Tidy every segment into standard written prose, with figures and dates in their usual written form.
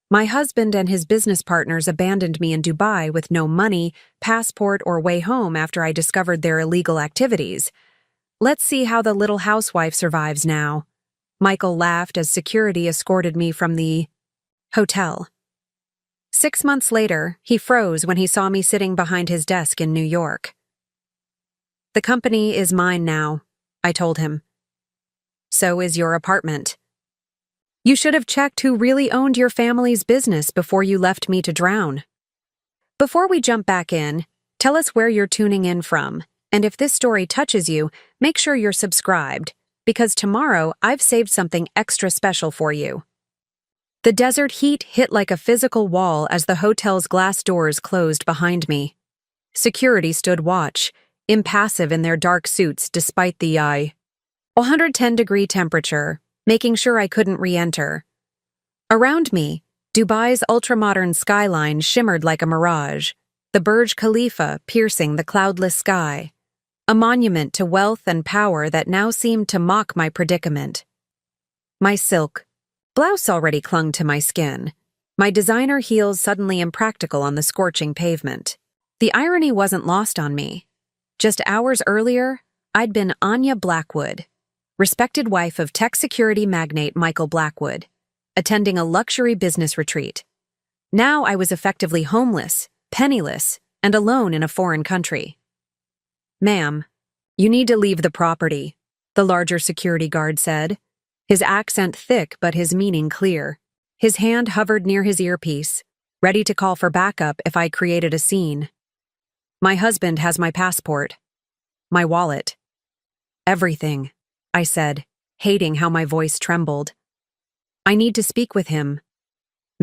My husband and his business partners abandoned me in Dubai with no money, passport, or way home after I discovered their illegal activities. Let's see how the little housewife survives now. Michael laughed as security escorted me from the hotel. 6 months later, he froze when he saw me sitting behind his desk in New York. "The company is mine now," I told him. "So is your apartment. You should have checked who really owned your family's business before you left me to drown." Before we jump back in, tell us where you're tuning in from, and if this story touches you, make sure you're subscribed, because tomorrow I've saved something extra special for you. The desert heat hit like a physical wall as the hotel's glass doors closed behind me. Security stood watch, impassive in their dark suits despite the 110-degree temperature, making sure I couldn't re-enter. Around me, Dubai's ultra-modern skyline shimmered like a mirage, the Burj Khalifa piercing the cloudless sky, a monument to wealth and power that now seemed to mock my predicament. My silk blouse already clung to my skin, my designer heels suddenly impractical on the scorching pavement. The irony wasn't lost on me. Just hours earlier, I'd been Anya Blackwood, respected wife of tech security magnate Michael Blackwood, attending a luxury business retreat. Now I was effectively homeless, penniless, and alone in a foreign country. "Ma'am, you need to leave the property," the larger security guard said, his accent thick but his meaning clear. His hand hovered near his earpiece, ready to call for backup if I created a scene. "My husband has my passport, my wallet, everything," I said, hating how my voice trembled. "I need to speak with him.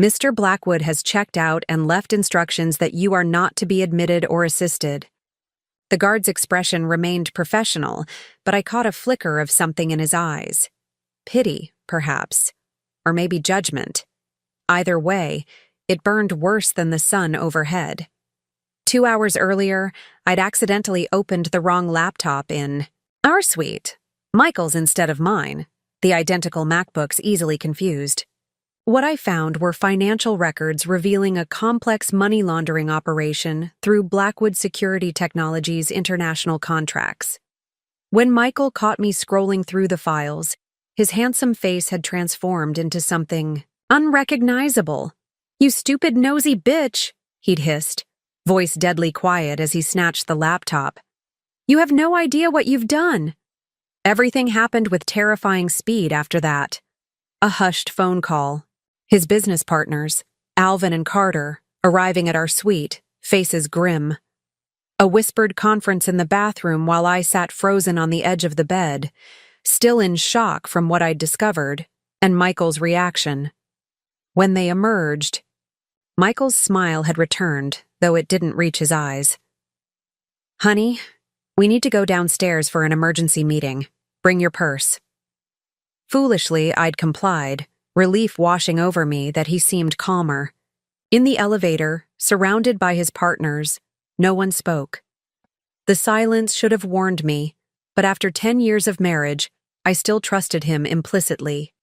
Mr. Blackwood has checked out and left instructions that you are not to be admitted or assisted." The guard's expression remained professional, but I caught a flicker of something in his eyes. Pity, perhaps, or maybe judgment. Either way, it burned worse than the sun overhead. 2 hours earlier, I'd accidentally opened the wrong laptop in our suite, Michael's instead of mine, the identical MacBooks easily confused. What I found were financial records revealing a complex money laundering operation through Blackwood Security Technologies' international contracts. When Michael caught me scrolling through the files, his handsome face had transformed into something unrecognizable. "You stupid nosy bitch," he'd hissed, voice deadly quiet as he snatched the laptop. "You have no idea what you've done." Everything happened with terrifying speed after that. A hushed phone call. His business partners, Alvin and Carter, arriving at our suite, faces grim. A whispered conference in the bathroom while I sat frozen on the edge of the bed, still in shock from what I'd discovered, and Michael's reaction. When they emerged, Michael's smile had returned, though it didn't reach his eyes. "Honey, we need to go downstairs for an emergency meeting. Bring your purse." Foolishly, I'd complied, relief washing over me that he seemed calmer. In the elevator, surrounded by his partners, no one spoke. The silence should have warned me, but after 10 years of marriage, I still trusted him implicitly.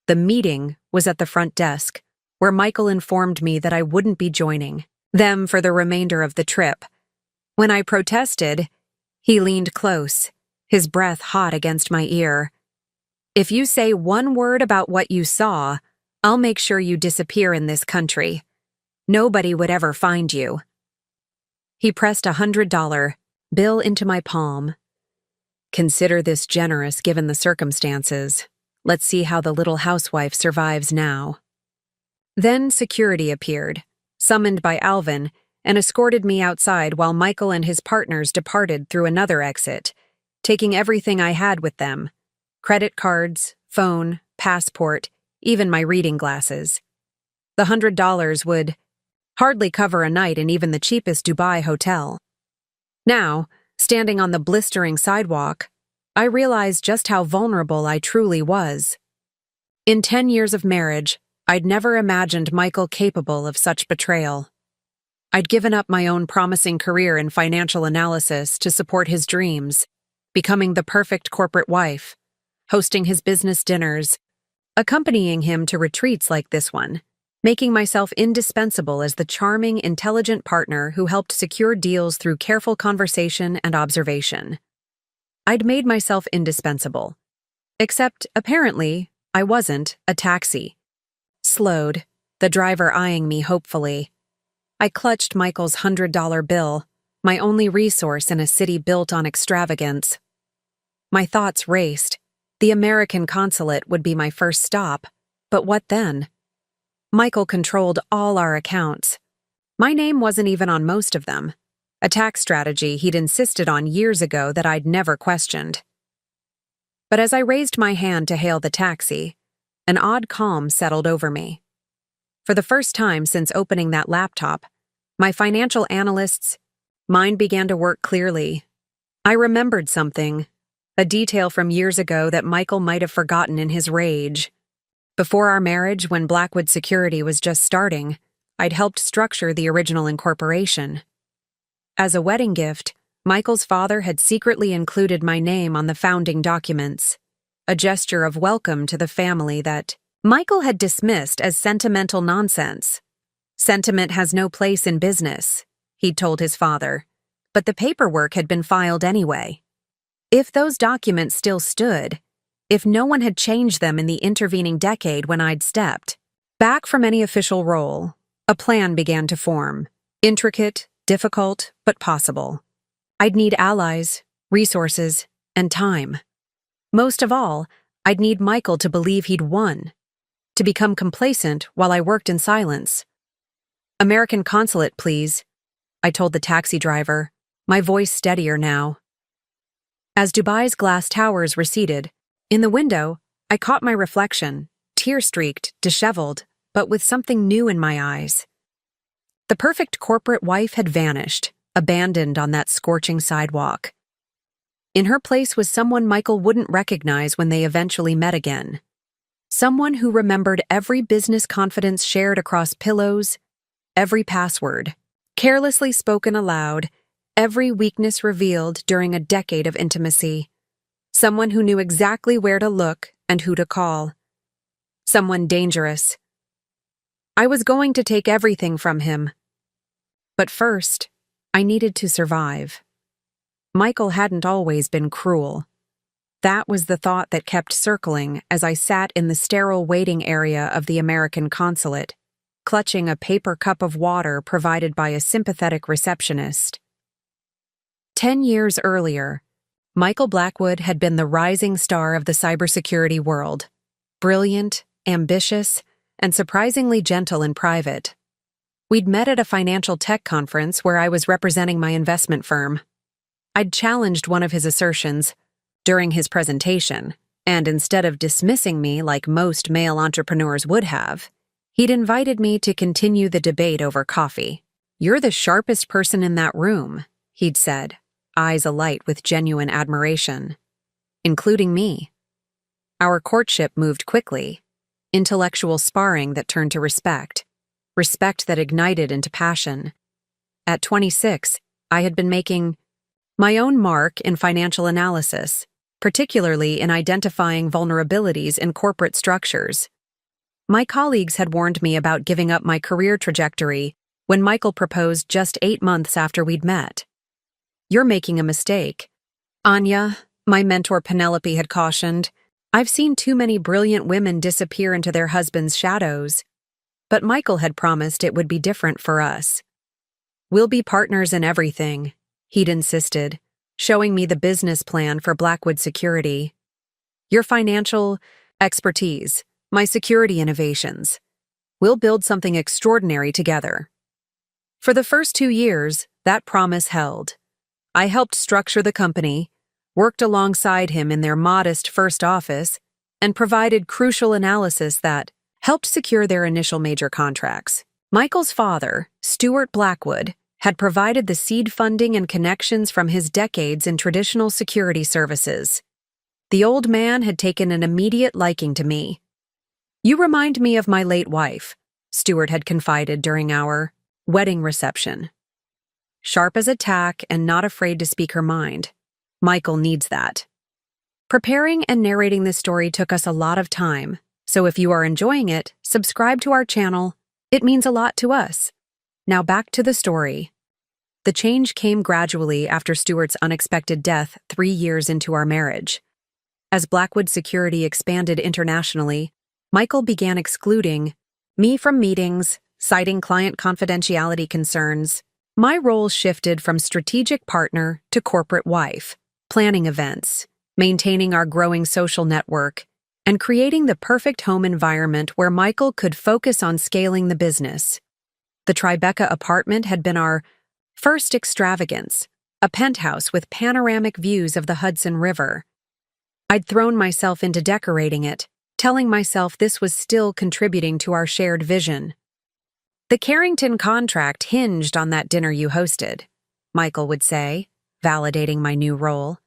The meeting was at the front desk, where Michael informed me that I wouldn't be joining them for the remainder of the trip. When I protested, he leaned close, his breath hot against my ear. "If you say one word about what you saw, I'll make sure you disappear in this country. Nobody would ever find you." He pressed a $100 bill into my palm. "Consider this generous given the circumstances. Let's see how the little housewife survives now." Then security appeared, summoned by Alvin, and escorted me outside while Michael and his partners departed through another exit, taking everything I had with them: credit cards, phone, passport, even my reading glasses. The $100 would hardly cover a night in even the cheapest Dubai hotel. Now, standing on the blistering sidewalk, I realized just how vulnerable I truly was. In 10 years of marriage, I'd never imagined Michael capable of such betrayal. I'd given up my own promising career in financial analysis to support his dreams, becoming the perfect corporate wife, hosting his business dinners, accompanying him to retreats like this one, making myself indispensable as the charming, intelligent partner who helped secure deals through careful conversation and observation. I'd made myself indispensable. Except, apparently, I wasn't a taxi. Slowed, the driver eyeing me hopefully. I clutched Michael's $100 bill, my only resource in a city built on extravagance. My thoughts raced. The American consulate would be my first stop, but what then? Michael controlled all our accounts. My name wasn't even on most of them, a tax strategy he'd insisted on years ago that I'd never questioned. But as I raised my hand to hail the taxi, an odd calm settled over me. For the first time since opening that laptop, my financial analyst's mind began to work clearly. I remembered something, a detail from years ago that Michael might have forgotten in his rage. Before our marriage, when Blackwood Security was just starting, I'd helped structure the original incorporation. As a wedding gift, Michael's father had secretly included my name on the founding documents, a gesture of welcome to the family that Michael had dismissed as sentimental nonsense. Sentiment has no place in business, he'd told his father, but the paperwork had been filed anyway. If those documents still stood, if no one had changed them in the intervening decade when I'd stepped back from any official role, a plan began to form. Intricate, difficult, but possible. I'd need allies, resources, and time. Most of all, I'd need Michael to believe he'd won, to become complacent while I worked in silence. "American consulate, please," I told the taxi driver, my voice steadier now. As Dubai's glass towers receded, in the window, I caught my reflection, tear-streaked, disheveled, but with something new in my eyes. The perfect corporate wife had vanished, abandoned on that scorching sidewalk. In her place was someone Michael wouldn't recognize when they eventually met again. Someone who remembered every business confidence shared across pillows, every password, carelessly spoken aloud, every weakness revealed during a decade of intimacy. Someone who knew exactly where to look and who to call. Someone dangerous. I was going to take everything from him. But first, I needed to survive. Michael hadn't always been cruel. That was the thought that kept circling as I sat in the sterile waiting area of the American consulate, clutching a paper cup of water provided by a sympathetic receptionist. 10 years earlier, Michael Blackwood had been the rising star of the cybersecurity world, brilliant, ambitious, and surprisingly gentle in private. We'd met at a financial tech conference where I was representing my investment firm. I'd challenged one of his assertions during his presentation, and instead of dismissing me like most male entrepreneurs would have, he'd invited me to continue the debate over coffee. "You're the sharpest person in that room," he'd said, eyes alight with genuine admiration. Including me. Our courtship moved quickly, intellectual sparring that turned to respect that ignited into passion. At 26, I had been making my own mark in financial analysis, particularly in identifying vulnerabilities in corporate structures. My colleagues had warned me about giving up my career trajectory when Michael proposed just 8 months after we'd met. "You're making a mistake. Anya," my mentor Penelope had cautioned, "I've seen too many brilliant women disappear into their husbands' shadows." But Michael had promised it would be different for us. "We'll be partners in everything," he'd insisted, showing me the business plan for Blackwood Security. "Your financial expertise, my security innovations. We'll build something extraordinary together." For the first 2 years, that promise held. I helped structure the company, worked alongside him in their modest first office, and provided crucial analysis that helped secure their initial major contracts. Michael's father, Stuart Blackwood, had provided the seed funding and connections from his decades in traditional security services. The old man had taken an immediate liking to me. "You remind me of my late wife," Stuart had confided during our wedding reception. "Sharp as a tack and not afraid to speak her mind. Michael needs that." Preparing and narrating this story took us a lot of time, so if you are enjoying it, subscribe to our channel, It means a lot to us. Now back to the story. The change came gradually after Stuart's unexpected death 3 years into our marriage. As Blackwood Security expanded internationally, Michael began excluding me from meetings, citing client confidentiality concerns. My role shifted from strategic partner to corporate wife, planning events, maintaining our growing social network, and creating the perfect home environment where Michael could focus on scaling the business. The Tribeca apartment had been our first extravagance, a penthouse with panoramic views of the Hudson River. I'd thrown myself into decorating it, telling myself this was still contributing to our shared vision. "The Carrington contract hinged on that dinner you hosted," Michael would say, validating my new role.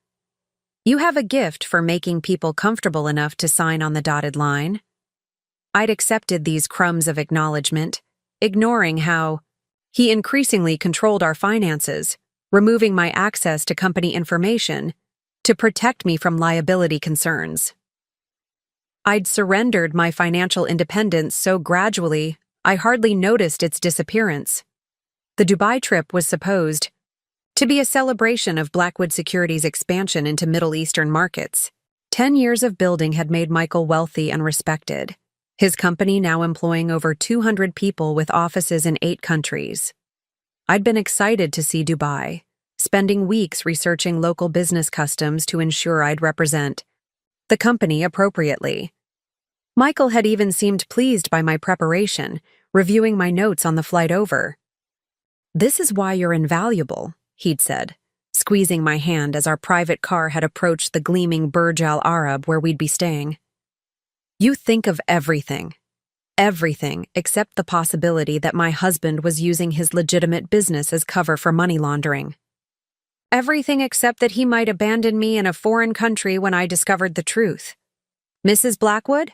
"You have a gift for making people comfortable enough to sign on the dotted line." I'd accepted these crumbs of acknowledgement, ignoring how he increasingly controlled our finances, removing my access to company information to protect me from liability concerns. I'd surrendered my financial independence so gradually I hardly noticed its disappearance. The Dubai trip was supposed to be a celebration of Blackwood Security's expansion into Middle Eastern markets. 10 years of building had made Michael wealthy and respected, his company now employing over 200 people with offices in 8 countries. I'd been excited to see Dubai, spending weeks researching local business customs to ensure I'd represent the company appropriately. Michael had even seemed pleased by my preparation, reviewing my notes on the flight over. "This is why you're invaluable," he'd said, squeezing my hand as our private car had approached the gleaming Burj Al Arab where we'd be staying. "You think of everything except the possibility that my husband was using his legitimate business as cover for money laundering. Everything except that he might abandon me in a foreign country when I discovered the truth. Mrs. Blackwood?"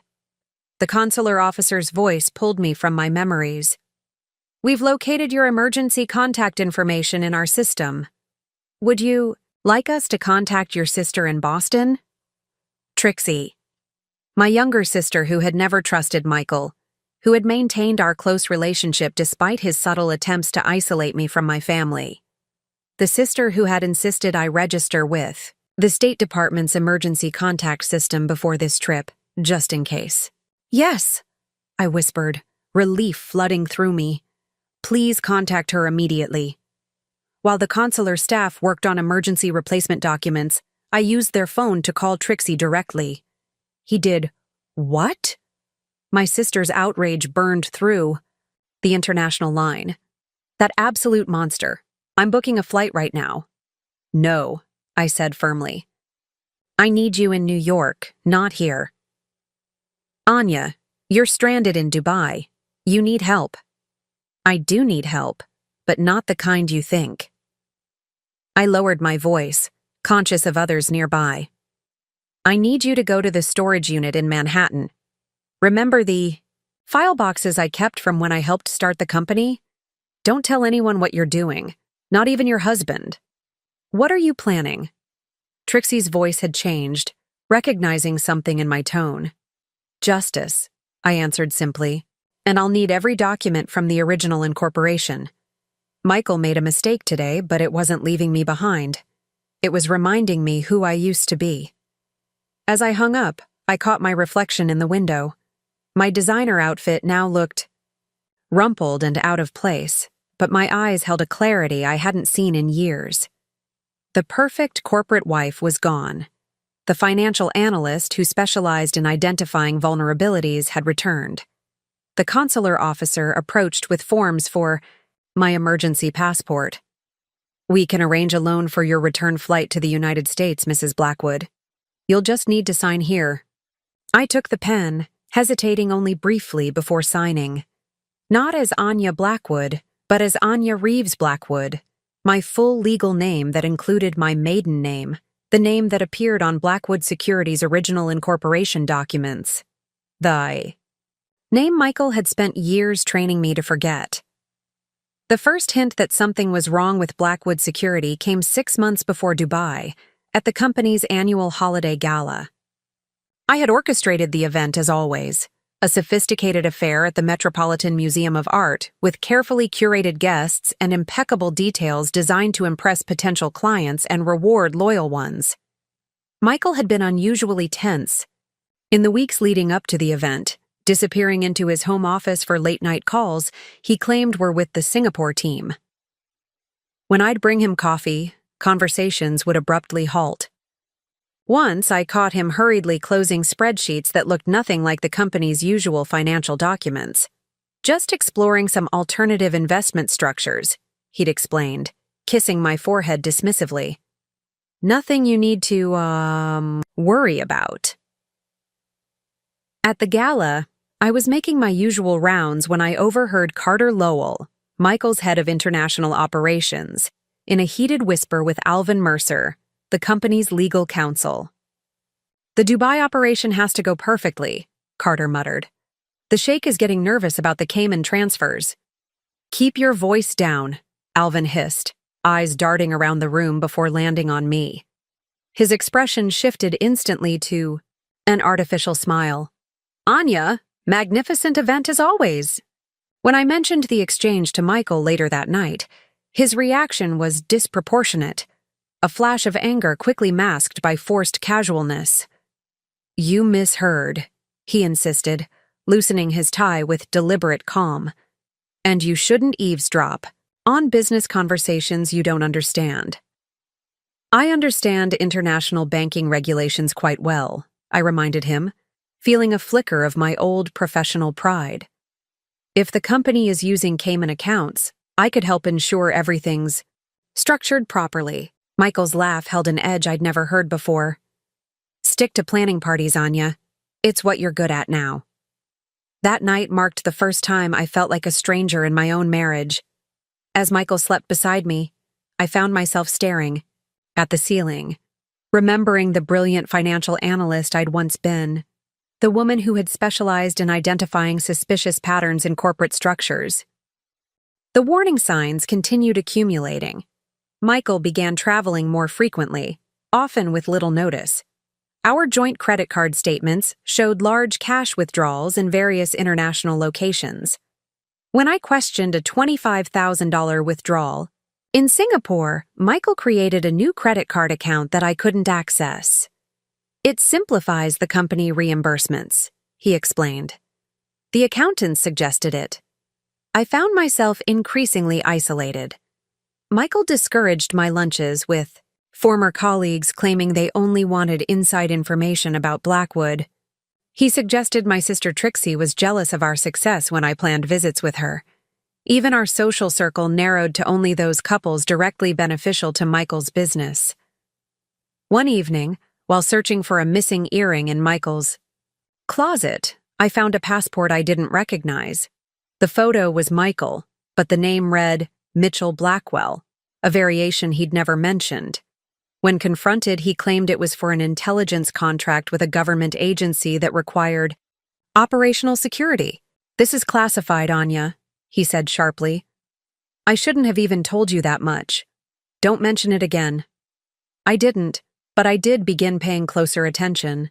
The consular officer's voice pulled me from my memories. "We've located your emergency contact information in our system. Would you like us to contact your sister in Boston?" Trixie, my younger sister who had never trusted Michael, who had maintained our close relationship despite his subtle attempts to isolate me from my family. The sister who had insisted I register with the State Department's emergency contact system before this trip, just in case. "Yes," I whispered, relief flooding through me. "Please contact her immediately." While the consular staff worked on emergency replacement documents, I used their phone to call Trixie directly. He did, "What?" My sister's outrage burned through the international line. "That absolute monster. I'm booking a flight right now." "No," I said firmly. "I need you in New York, not here." "Anya, you're stranded in Dubai. You need help." "I do need help, but not the kind you think." I lowered my voice, conscious of others nearby. "I need you to go to the storage unit in Manhattan. Remember the file boxes I kept from when I helped start the company? Don't tell anyone what you're doing, not even your husband." "What are you planning?" Trixie's voice had changed, recognizing something in my tone. "Justice," I answered simply, "and I'll need every document from the original incorporation. Michael made a mistake today, but it wasn't leaving me behind. It was reminding me who I used to be." As I hung up, I caught my reflection in the window. My designer outfit now looked rumpled and out of place, but my eyes held a clarity I hadn't seen in years. The perfect corporate wife was gone. The financial analyst who specialized in identifying vulnerabilities had returned. The consular officer approached with forms for my emergency passport. "We can arrange a loan for your return flight to the United States, Mrs. Blackwood. You'll just need to sign here." I took the pen, hesitating only briefly before signing. Not as Anya Blackwood, but as Anya Reeves Blackwood, my full legal name that included my maiden name, the name that appeared on Blackwood Security's original incorporation documents. The name Michael had spent years training me to forget. The first hint that something was wrong with Blackwood Security came 6 months before Dubai, at the company's annual holiday gala. I had orchestrated the event as always, a sophisticated affair at the Metropolitan Museum of Art with carefully curated guests and impeccable details designed to impress potential clients and reward loyal ones. Michael had been unusually tense. In the weeks leading up to the event, disappearing into his home office for late-night calls he claimed were with the Singapore team. When I'd bring him coffee, conversations would abruptly halt. Once I caught him hurriedly closing spreadsheets that looked nothing like the company's usual financial documents. Just exploring some alternative investment structures, he'd explained, kissing my forehead dismissively. Nothing you need to, worry about. At the gala, I was making my usual rounds when I overheard Carter Lowell, Michael's head of international operations, in a heated whisper with Alvin Mercer, the company's legal counsel. "The Dubai operation has to go perfectly," Carter muttered. "The sheikh is getting nervous about the Cayman transfers." "Keep your voice down," Alvin hissed, eyes darting around the room before landing on me. His expression shifted instantly to an artificial smile. "Anya, magnificent event as always." When I mentioned the exchange to Michael later that night, his reaction was disproportionate, a flash of anger quickly masked by forced casualness. "You misheard," he insisted, loosening his tie with deliberate calm. "And you shouldn't eavesdrop on business conversations you don't understand." "I understand international banking regulations quite well," I reminded him, feeling a flicker of my old professional pride. "If the company is using Cayman accounts, I could help ensure everything's structured properly." Michael's laugh held an edge I'd never heard before. "Stick to planning parties, Anya. It's what you're good at now." That night marked the first time I felt like a stranger in my own marriage. As Michael slept beside me, I found myself staring at the ceiling, remembering the brilliant financial analyst I'd once been, the woman who had specialized in identifying suspicious patterns in corporate structures. The warning signs continued accumulating. Michael began traveling more frequently, often with little notice. Our joint credit card statements showed large cash withdrawals in various international locations. When I questioned a $25,000 withdrawal, in Singapore, Michael created a new credit card account that I couldn't access. "It simplifies the company reimbursements," he explained. "The accountants suggested it." I found myself increasingly isolated. Michael discouraged my lunches with former colleagues claiming they only wanted inside information about Blackwood. He suggested my sister Trixie was jealous of our success when I planned visits with her. Even our social circle narrowed to only those couples directly beneficial to Michael's business. One evening, while searching for a missing earring in Michael's closet, I found a passport I didn't recognize. The photo was Michael, but the name read Mitchell Blackwell, a variation he'd never mentioned. When confronted, he claimed it was for an intelligence contract with a government agency that required operational security. "This is classified, Anya," he said sharply. "I shouldn't have even told you that much. Don't mention it again." I didn't, but I did begin paying closer attention.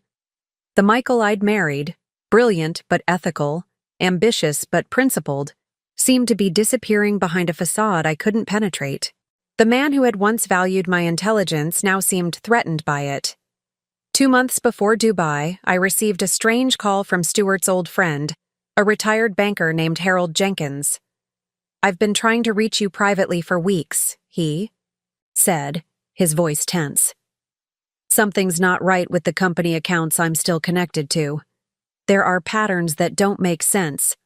The Michael I'd married, brilliant but ethical, ambitious but principled, seemed to be disappearing behind a facade I couldn't penetrate. The man who had once valued my intelligence now seemed threatened by it. 2 months before Dubai, I received a strange call from Stuart's old friend, a retired banker named Harold Jenkins. "I've been trying to reach you privately for weeks," he said, his voice tense. "Something's not right with the company accounts I'm still connected to. There are patterns that don't make sense.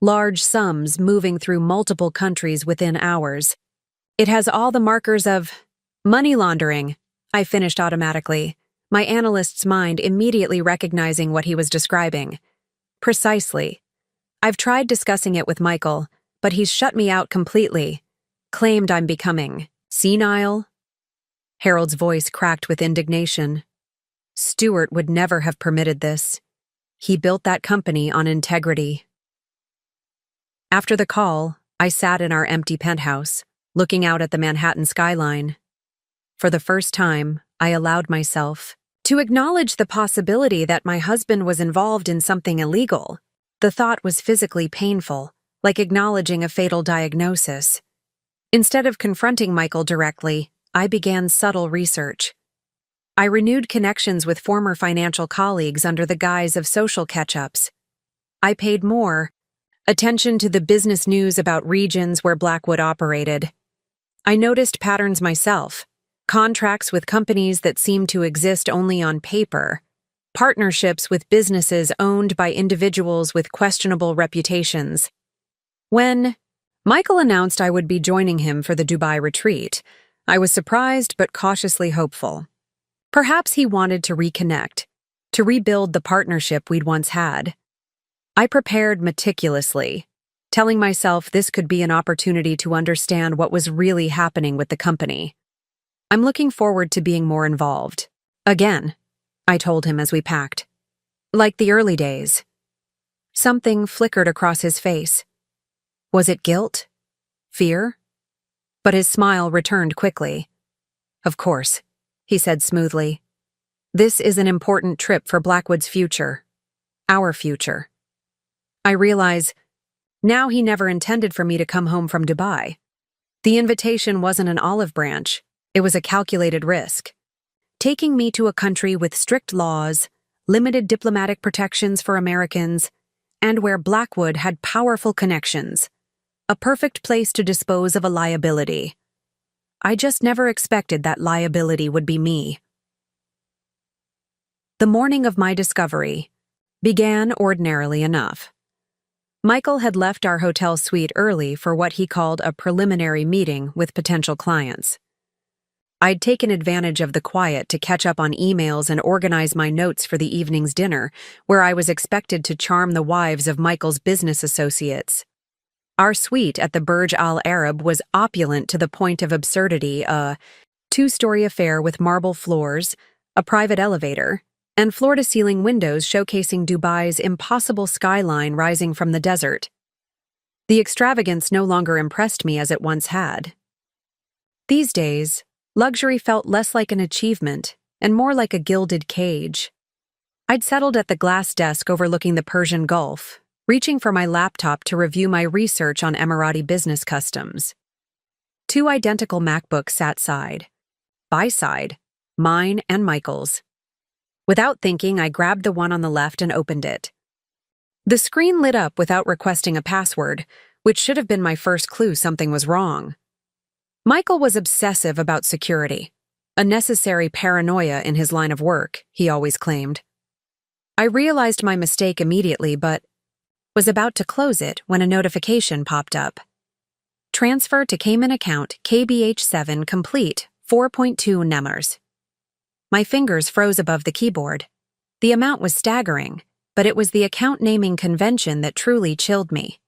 Large sums moving through multiple countries within hours. It has all the markers of money laundering," I finished automatically, my analyst's mind immediately recognizing what he was describing. "Precisely. I've tried discussing it with Michael, but he's shut me out completely. Claimed I'm becoming senile." Harold's voice cracked with indignation. "Stuart would never have permitted this. He built that company on integrity." After the call, I sat in our empty penthouse, looking out at the Manhattan skyline. For the first time, I allowed myself to acknowledge the possibility that my husband was involved in something illegal. The thought was physically painful, like acknowledging a fatal diagnosis. Instead of confronting Michael directly, I began subtle research. I renewed connections with former financial colleagues under the guise of social catch-ups. I paid more attention to the business news about regions where Blackwood operated. I noticed patterns myself: contracts with companies that seemed to exist only on paper, partnerships with businesses owned by individuals with questionable reputations. When Michael announced I would be joining him for the Dubai retreat, I was surprised but cautiously hopeful. Perhaps he wanted to reconnect, to rebuild the partnership we'd once had. I prepared meticulously, telling myself this could be an opportunity to understand what was really happening with the company. I'm looking forward to being more involved. Again, I told him as we packed. Like the early days. Something flickered across his face. Was it guilt? Fear? But his smile returned quickly. Of course, he said smoothly. This is an important trip for Blackwood's future. Our future. I realize now he never intended for me to come home from Dubai. The invitation wasn't an olive branch, it was a calculated risk. Taking me to a country with strict laws, limited diplomatic protections for Americans, and where Blackwood had powerful connections. A perfect place to dispose of a liability. I just never expected that liability would be me. The morning of my discovery began ordinarily enough. Michael had left our hotel suite early for what he called a preliminary meeting with potential clients. I'd taken advantage of the quiet to catch up on emails and organize my notes for the evening's dinner, where I was expected to charm the wives of Michael's business associates. Our suite at the Burj Al Arab was opulent to the point of absurdity, a two-story affair with marble floors, a private elevator, and floor-to-ceiling windows showcasing Dubai's impossible skyline rising from the desert. The extravagance no longer impressed me as it once had. These days, luxury felt less like an achievement and more like a gilded cage. I'd settled at the glass desk overlooking the Persian Gulf, reaching for my laptop to review my research on Emirati business customs. Two identical MacBooks sat side by side, mine and Michael's. Without thinking, I grabbed the one on the left and opened it. The screen lit up without requesting a password, which should have been my first clue something was wrong. Michael was obsessive about security, a necessary paranoia in his line of work, he always claimed. I realized my mistake immediately, but was about to close it when a notification popped up. Transfer to Cayman account KBH7 complete, 4.2 Nemers. My fingers froze above the keyboard. The amount was staggering, but it was the account naming convention that truly chilled me.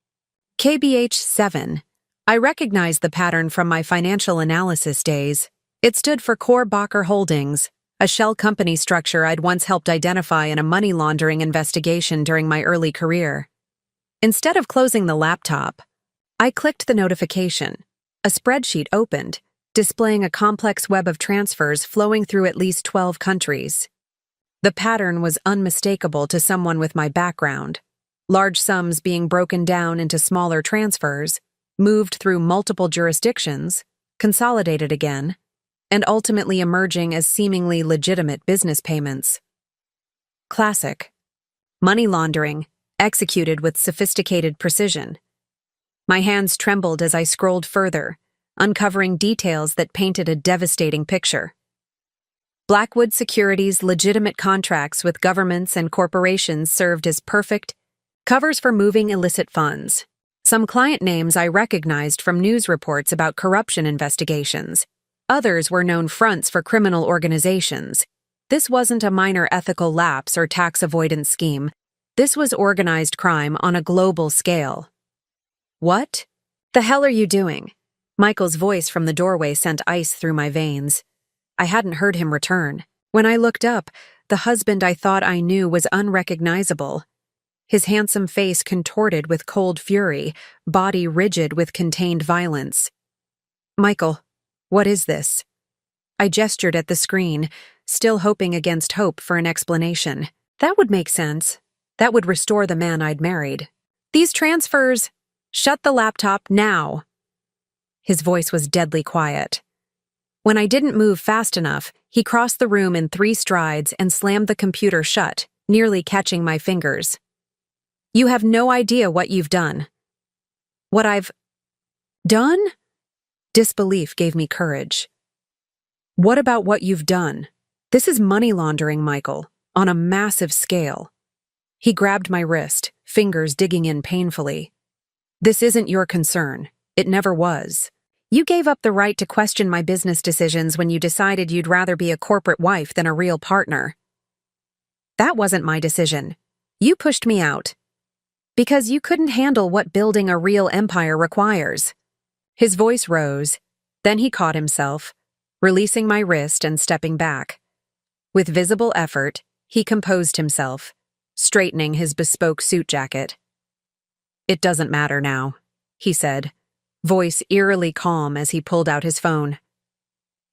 KBH7. I recognized the pattern from my financial analysis days. It stood for Core Bacher Holdings, a shell company structure I'd once helped identify in a money laundering investigation during my early career. Instead of closing the laptop, I clicked the notification. A spreadsheet opened, displaying a complex web of transfers flowing through at least 12 countries. The pattern was unmistakable to someone with my background. Large sums being broken down into smaller transfers, moved through multiple jurisdictions, consolidated again, and ultimately emerging as seemingly legitimate business payments. Classic. Money laundering, executed with sophisticated precision. My hands trembled as I scrolled further, uncovering details that painted a devastating picture. Blackwood Securities' legitimate contracts with governments and corporations served as perfect covers for moving illicit funds. Some client names I recognized from news reports about corruption investigations. Others were known fronts for criminal organizations. This wasn't a minor ethical lapse or tax avoidance scheme. This was organized crime on a global scale. What the hell are you doing? Michael's voice from the doorway sent ice through my veins. I hadn't heard him return. When I looked up, the husband I thought I knew was unrecognizable. His handsome face contorted with cold fury, body rigid with contained violence. Michael, what is this? I gestured at the screen, still hoping against hope for an explanation. That would make sense. That would restore the man I'd married. These transfers— Shut the laptop now. His voice was deadly quiet. When I didn't move fast enough, he crossed the room in 3 strides and slammed the computer shut, nearly catching my fingers. You have no idea what you've done. What I've done? Disbelief gave me courage. What about what you've done? This is money laundering, Michael, on a massive scale. He grabbed my wrist, fingers digging in painfully. This isn't your concern. It never was. You gave up the right to question my business decisions when you decided you'd rather be a corporate wife than a real partner. That wasn't my decision. You pushed me out. Because you couldn't handle what building a real empire requires. His voice rose, then he caught himself, releasing my wrist and stepping back. With visible effort, he composed himself, straightening his bespoke suit jacket. It doesn't matter now, he said, voice eerily calm as he pulled out his phone.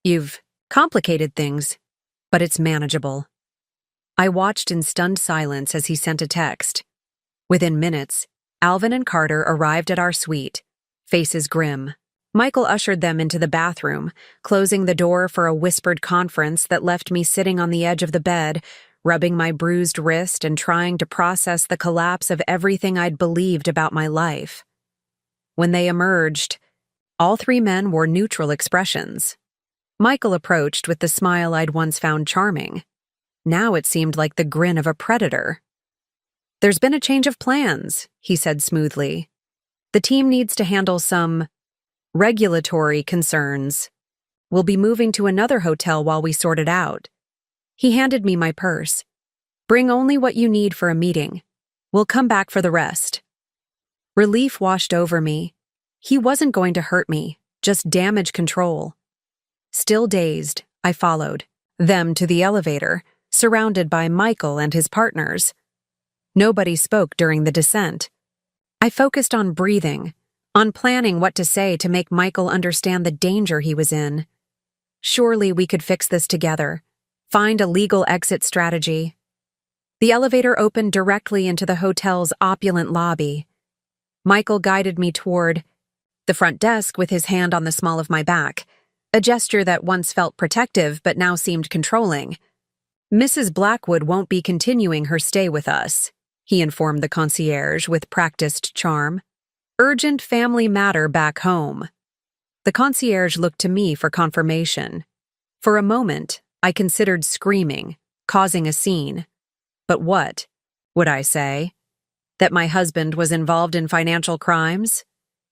You've complicated things, but it's manageable. I watched in stunned silence as he sent a text. Within minutes, Alvin and Carter arrived at our suite, faces grim. Michael ushered them into the bathroom, closing the door for a whispered conference that left me sitting on the edge of the bed, rubbing my bruised wrist and trying to process the collapse of everything I'd believed about my life. When they emerged, all 3 men wore neutral expressions. Michael approached with the smile I'd once found charming. Now it seemed like the grin of a predator. There's been a change of plans, he said smoothly. The team needs to handle some regulatory concerns. We'll be moving to another hotel while we sort it out. He handed me my purse. Bring only what you need for a meeting. We'll come back for the rest. Relief washed over me. He wasn't going to hurt me, just damage control. Still dazed, I followed them to the elevator, surrounded by Michael and his partners. Nobody spoke during the descent. I focused on breathing, on planning what to say to make Michael understand the danger he was in. Surely we could fix this together, find a legal exit strategy. The elevator opened directly into the hotel's opulent lobby. Michael guided me toward the front desk with his hand on the small of my back, a gesture that once felt protective but now seemed controlling. Mrs. Blackwood won't be continuing her stay with us, he informed the concierge with practiced charm. Urgent family matter back home. The concierge looked to me for confirmation. For a moment, I considered screaming, causing a scene. But what would I say? That my husband was involved in financial crimes?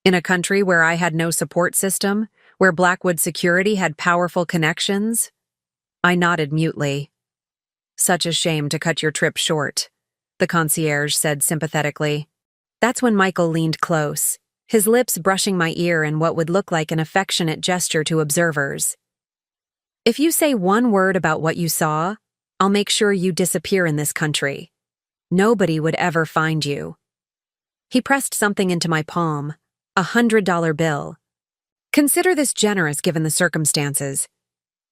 In a country where I had no support system, where Blackwood Security had powerful connections? I nodded mutely. Such a shame to cut your trip short, the concierge said sympathetically. That's when Michael leaned close, his lips brushing my ear in what would look like an affectionate gesture to observers. If you say one word about what you saw, I'll make sure you disappear in this country. Nobody would ever find you. He pressed something into my palm, $100 bill. Consider this generous given the circumstances.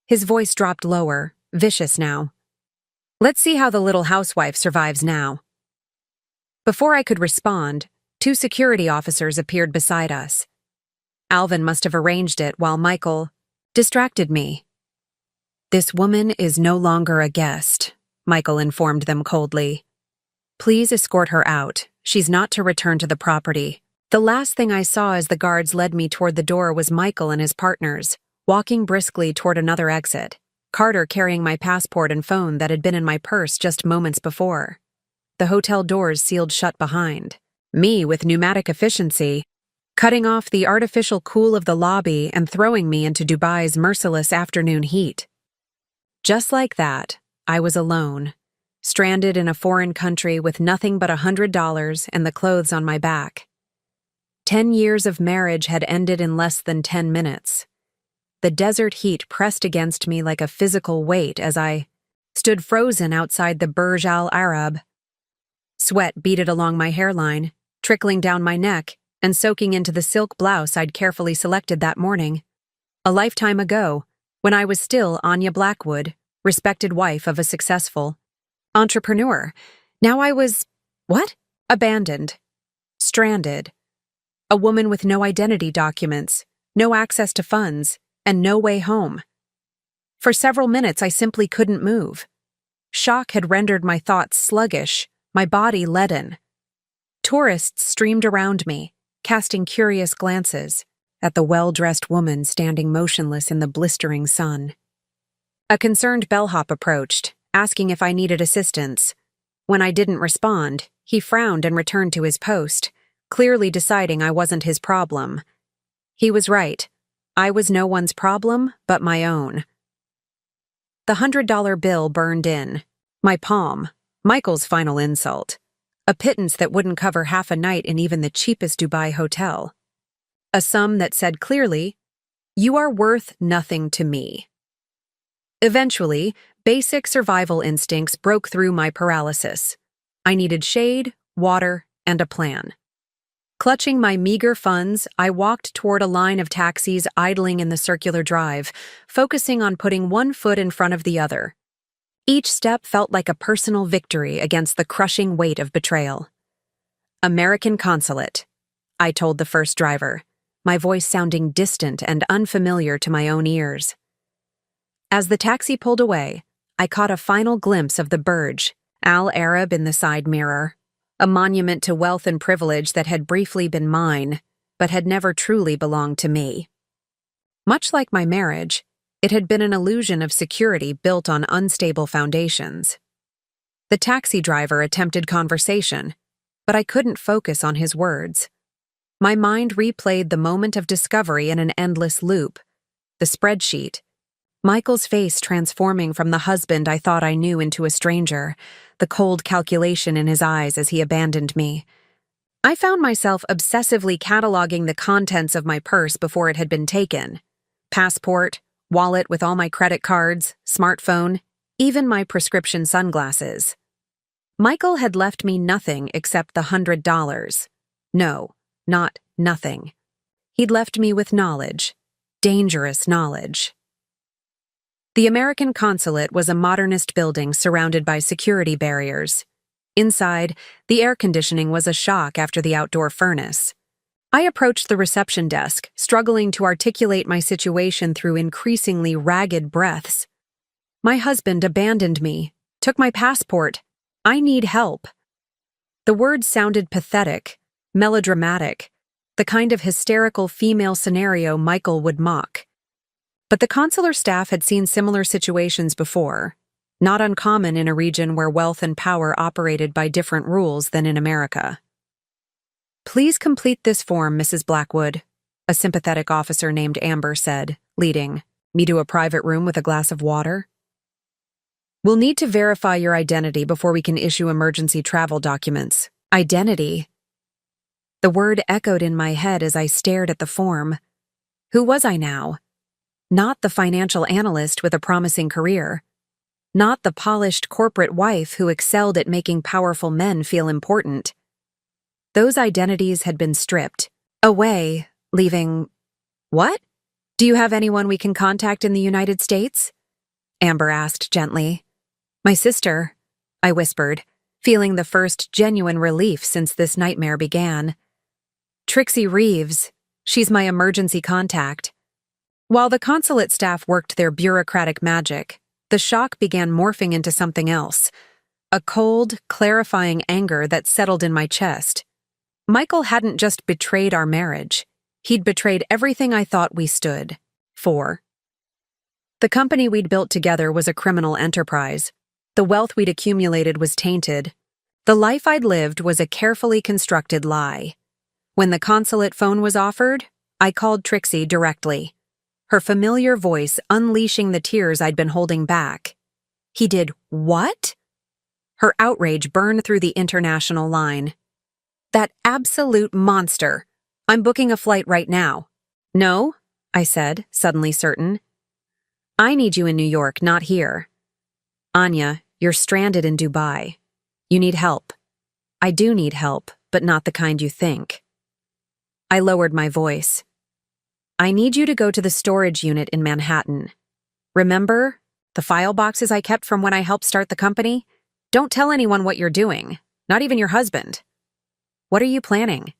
His voice dropped lower, vicious now. Let's see how the little housewife survives now. Before I could respond, 2 security officers appeared beside us. Alvin must have arranged it while Michael distracted me. This woman is no longer a guest, Michael informed them coldly. Please escort her out. She's not to return to the property. The last thing I saw as the guards led me toward the door was Michael and his partners, walking briskly toward another exit, Carter carrying my passport and phone that had been in my purse just moments before. The hotel doors sealed shut behind. Me with pneumatic efficiency, cutting off the artificial cool of the lobby and throwing me into Dubai's merciless afternoon heat. Just like that, I was alone, stranded in a foreign country with nothing but $100 and the clothes on my back. 10 years of marriage had ended in less than 10 minutes. The desert heat pressed against me like a physical weight as I stood frozen outside the Burj Al Arab. Sweat beaded along my hairline, trickling down my neck and soaking into the silk blouse I'd carefully selected that morning. A lifetime ago, when I was still Anya Blackwood, respected wife of a successful entrepreneur. Now I was What? Abandoned. Stranded. A woman with no identity documents, no access to funds, and no way home. For several minutes, I simply couldn't move. Shock had rendered my thoughts sluggish, my body leaden. Tourists streamed around me, casting curious glances at the well-dressed woman standing motionless in the blistering sun. A concerned bellhop approached, asking if I needed assistance. When I didn't respond, he frowned and returned to his post, clearly deciding I wasn't his problem. He was right. I was no one's problem but my own. The $100 bill burned in. My palm, Michael's final insult. A pittance that wouldn't cover half a night in even the cheapest Dubai hotel. A sum that said clearly, "You are worth nothing to me." Eventually, basic survival instincts broke through my paralysis. I needed shade, water, and a plan. Clutching my meager funds, I walked toward a line of taxis idling in the circular drive, focusing on putting one foot in front of the other. Each step felt like a personal victory against the crushing weight of betrayal. "American Consulate," I told the first driver, my voice sounding distant and unfamiliar to my own ears. As the taxi pulled away, I caught a final glimpse of the Burj, Al Arab in the side mirror, a monument to wealth and privilege that had briefly been mine, but had never truly belonged to me. Much like my marriage, it had been an illusion of security built on unstable foundations. The taxi driver attempted conversation, but I couldn't focus on his words. My mind replayed the moment of discovery in an endless loop. The spreadsheet. Michael's face transforming from the husband I thought I knew into a stranger, the cold calculation in his eyes as he abandoned me. I found myself obsessively cataloging the contents of my purse before it had been taken. Passport, wallet with all my credit cards, smartphone, even my prescription sunglasses. Michael had left me nothing except the $100. No, not nothing. He'd left me with knowledge. Dangerous knowledge. The American Consulate was a modernist building surrounded by security barriers. Inside, the air conditioning was a shock after the outdoor furnace. I approached the reception desk, struggling to articulate my situation through increasingly ragged breaths. "My husband abandoned me, took my passport. I need help." The words sounded pathetic, melodramatic, the kind of hysterical female scenario Michael would mock. But the consular staff had seen similar situations before, not uncommon in a region where wealth and power operated by different rules than in America. "Please complete this form, Mrs. Blackwood," a sympathetic officer named Amber said, leading me to a private room with a glass of water. "We'll need to verify your identity before we can issue emergency travel documents." Identity? The word echoed in my head as I stared at the form. Who was I now? Not the financial analyst with a promising career. Not the polished corporate wife who excelled at making powerful men feel important. Those identities had been stripped away, leaving... "What? Do you have anyone we can contact in the United States?" Amber asked gently. "My sister," I whispered, feeling the first genuine relief since this nightmare began. "Trixie Reeves. She's my emergency contact." While the consulate staff worked their bureaucratic magic, the shock began morphing into something else. A cold, clarifying anger that settled in my chest. Michael hadn't just betrayed our marriage. He'd betrayed everything I thought we stood for. The company we'd built together was a criminal enterprise. The wealth we'd accumulated was tainted. The life I'd lived was a carefully constructed lie. When the consulate phone was offered, I called Trixie directly. Her familiar voice unleashing the tears I'd been holding back. "He did what?" Her outrage burned through the international line. "That absolute monster. I'm booking a flight right now." "No," I said, suddenly certain. "I need you in New York, not here. Anya, you're stranded in Dubai. You need help." "I do need help, but not the kind you think." I lowered my voice. "I need you to go to the storage unit in Manhattan. Remember the file boxes I kept from when I helped start the company? Don't tell anyone what you're doing. Not even your husband. What are you planning?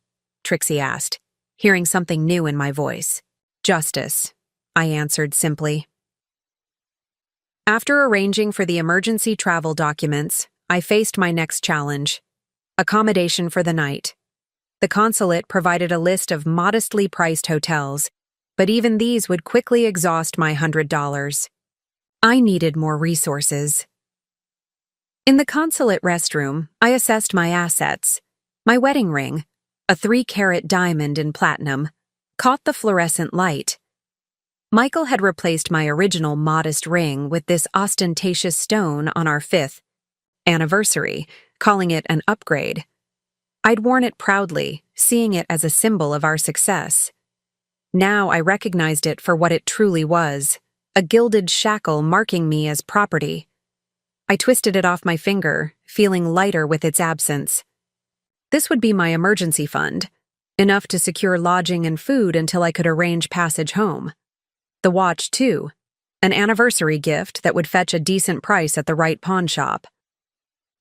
Trixie asked, hearing something new in my voice. Justice, I answered simply. After arranging for the emergency travel documents, I faced my next challenge: accommodation for the night. The consulate provided a list of modestly priced hotels, but even these would quickly exhaust my $100. I needed more resources. In the consulate restroom, I assessed my assets. My wedding ring, a 3-carat diamond in platinum, caught the fluorescent light. Michael had replaced my original modest ring with this ostentatious stone on our 5th anniversary, calling it an upgrade. I'd worn it proudly, seeing it as a symbol of our success. Now I recognized it for what it truly was, a gilded shackle marking me as property. I twisted it off my finger, feeling lighter with its absence. This would be my emergency fund, enough to secure lodging and food until I could arrange passage home. The watch, too, an anniversary gift that would fetch a decent price at the right pawn shop.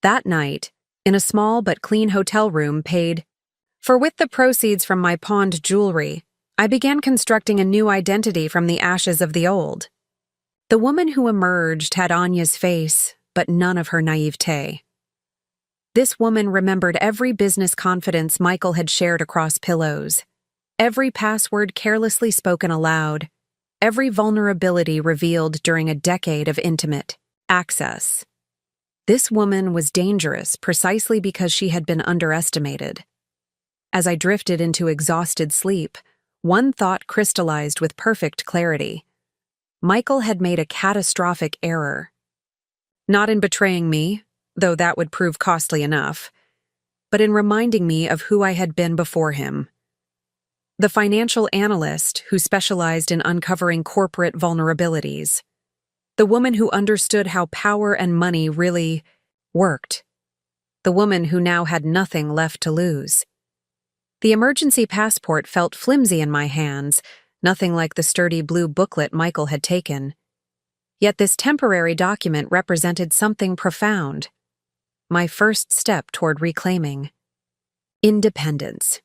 That night, in a small but clean hotel room paid for with the proceeds from my pawned jewelry, I began constructing a new identity from the ashes of the old. The woman who emerged had Anya's face, but none of her naivete. This woman remembered every business confidence Michael had shared across pillows, every password carelessly spoken aloud, every vulnerability revealed during a decade of intimate access. This woman was dangerous precisely because she had been underestimated. As I drifted into exhausted sleep, one thought crystallized with perfect clarity. Michael had made a catastrophic error. Not in betraying me, though that would prove costly enough, but in reminding me of who I had been before him. The financial analyst who specialized in uncovering corporate vulnerabilities. The woman who understood how power and money really worked. The woman who now had nothing left to lose. The emergency passport felt flimsy in my hands, nothing like the sturdy blue booklet Michael had taken. Yet this temporary document represented something profound. My first step toward reclaiming independence.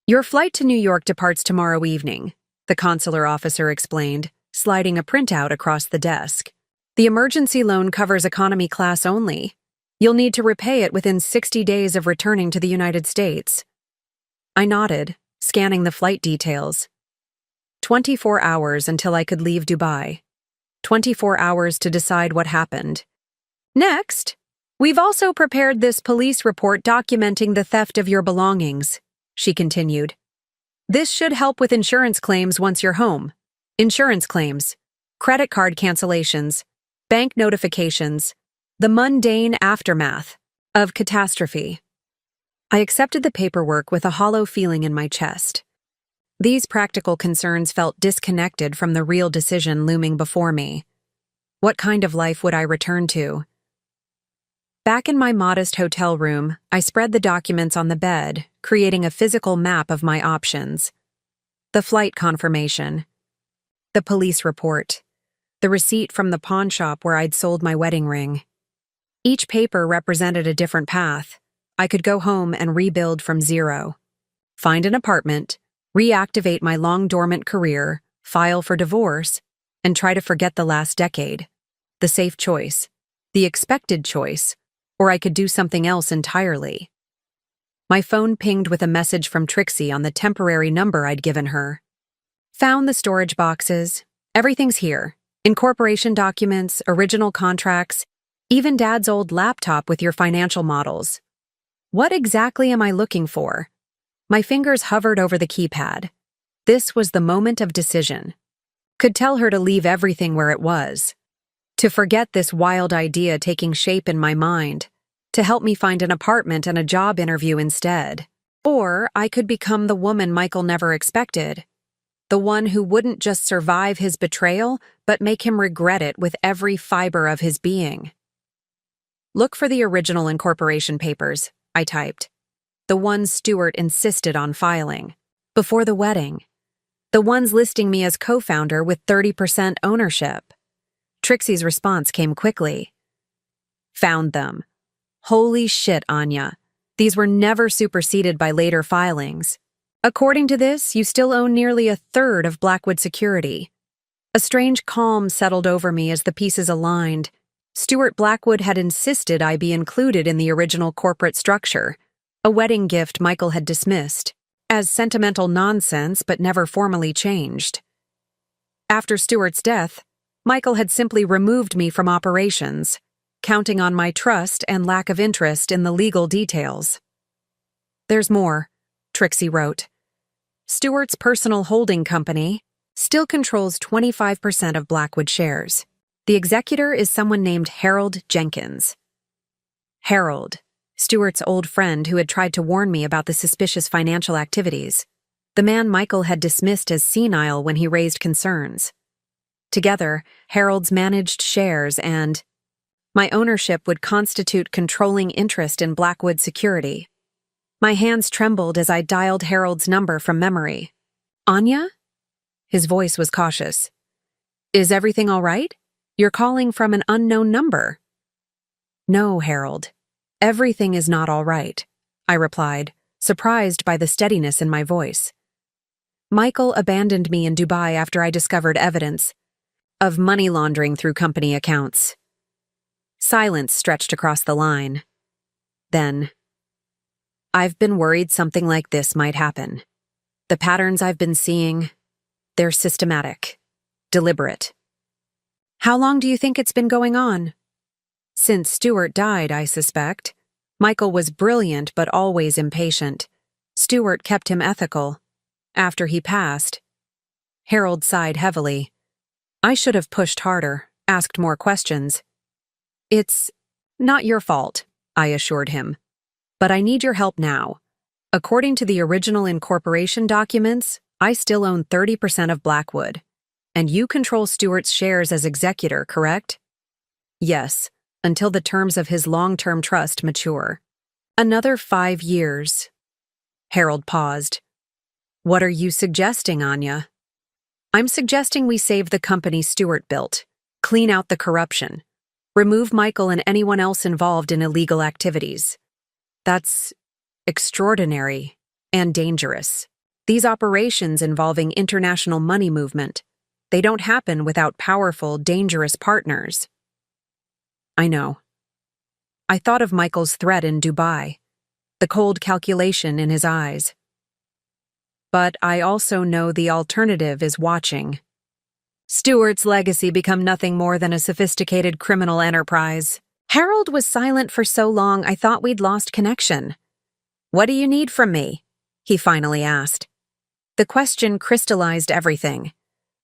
Your flight to New York departs tomorrow evening, the consular officer explained, sliding a printout across the desk. The emergency loan covers economy class only. You'll need to repay it within 60 days of returning to the United States. I nodded, scanning the flight details. 24 hours until I could leave Dubai. 24 hours to decide what happened. Next, we've also prepared this police report documenting the theft of your belongings, she continued. This should help with insurance claims once you're home. Insurance claims, credit card cancellations, bank notifications, the mundane aftermath of catastrophe. I accepted the paperwork with a hollow feeling in my chest. These practical concerns felt disconnected from the real decision looming before me. What kind of life would I return to? Back in my modest hotel room, I spread the documents on the bed, creating a physical map of my options. The flight confirmation, the police report, the receipt from the pawn shop where I'd sold my wedding ring. Each paper represented a different path. I could go home and rebuild from zero. Find an apartment, reactivate my long-dormant career, file for divorce, and try to forget the last decade. The safe choice, the expected choice, or I could do something else entirely. My phone pinged with a message from Trixie on the temporary number I'd given her. Found the storage boxes. Everything's here. Incorporation documents, original contracts, even Dad's old laptop with your financial models. What exactly am I looking for? My fingers hovered over the keypad. This was the moment of decision. Could tell her to leave everything where it was. To forget this wild idea taking shape in my mind. To help me find an apartment and a job interview instead. Or I could become the woman Michael never expected. The one who wouldn't just survive his betrayal, but make him regret it with every fiber of his being. Look for the original incorporation papers, I typed. The ones Stuart insisted on filing. Before the wedding. The ones listing me as co-founder with 30% ownership. Trixie's response came quickly. Found them. Holy shit, Anya. These were never superseded by later filings. According to this, you still own nearly a third of Blackwood Security. A strange calm settled over me as the pieces aligned. Stuart Blackwood had insisted I be included in the original corporate structure, a wedding gift Michael had dismissed as sentimental nonsense but never formally changed. After Stuart's death, Michael had simply removed me from operations, counting on my trust and lack of interest in the legal details. There's more, Trixie wrote. Stuart's personal holding company still controls 25% of Blackwood shares. The executor is someone named Harold Jenkins. Harold, Stuart's old friend who had tried to warn me about the suspicious financial activities, the man Michael had dismissed as senile when he raised concerns. Together, Harold's managed shares and my ownership would constitute controlling interest in Blackwood Security. My hands trembled as I dialed Harold's number from memory. Anya? His voice was cautious. Is everything all right? You're calling from an unknown number. No, Harold. Everything is not all right, I replied, surprised by the steadiness in my voice. Michael abandoned me in Dubai after I discovered evidence of money laundering through company accounts. Silence stretched across the line. Then, I've been worried something like this might happen. The patterns I've been seeing, they're systematic, deliberate. How long do you think it's been going on? Since Stuart died, I suspect. Michael was brilliant but always impatient. Stuart kept him ethical. After he passed, Harold sighed heavily. I should have pushed harder, asked more questions. It's not your fault, I assured him. But I need your help now. According to the original incorporation documents, I still own 30% of Blackwood. And you control Stuart's shares as executor, correct? Yes, until the terms of his long-term trust mature. Another 5 years. Harold paused. What are you suggesting, Anya? I'm suggesting we save the company Stuart built, clean out the corruption, remove Michael and anyone else involved in illegal activities. That's extraordinary and dangerous. These operations involving international money movement, they don't happen without powerful, dangerous partners. I know. I thought of Michael's threat in Dubai, the cold calculation in his eyes. But I also know the alternative is watching. Stuart's legacy become nothing more than a sophisticated criminal enterprise. Harold was silent for so long I thought we'd lost connection. What do you need from me? He finally asked. The question crystallized everything.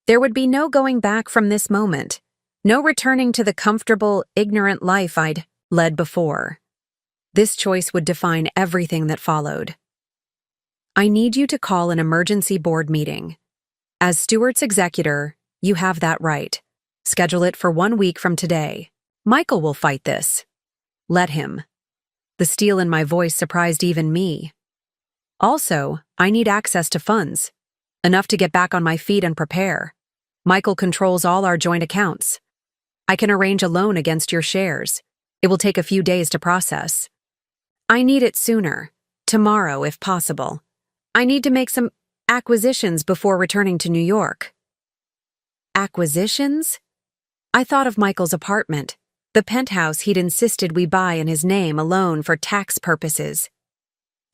There would be no going back from this moment. No returning to the comfortable, ignorant life I'd led before. This choice would define everything that followed. I need you to call an emergency board meeting. As Stuart's executor, you have that right. Schedule it for 1 week from today. Michael will fight this. Let him. The steel in my voice surprised even me. Also, I need access to funds. Enough to get back on my feet and prepare. Michael controls all our joint accounts. I can arrange a loan against your shares. It will take a few days to process. I need it sooner, tomorrow if possible. I need to make some acquisitions before returning to New York. Acquisitions? I thought of Michael's apartment, the penthouse he'd insisted we buy in his name alone for tax purposes.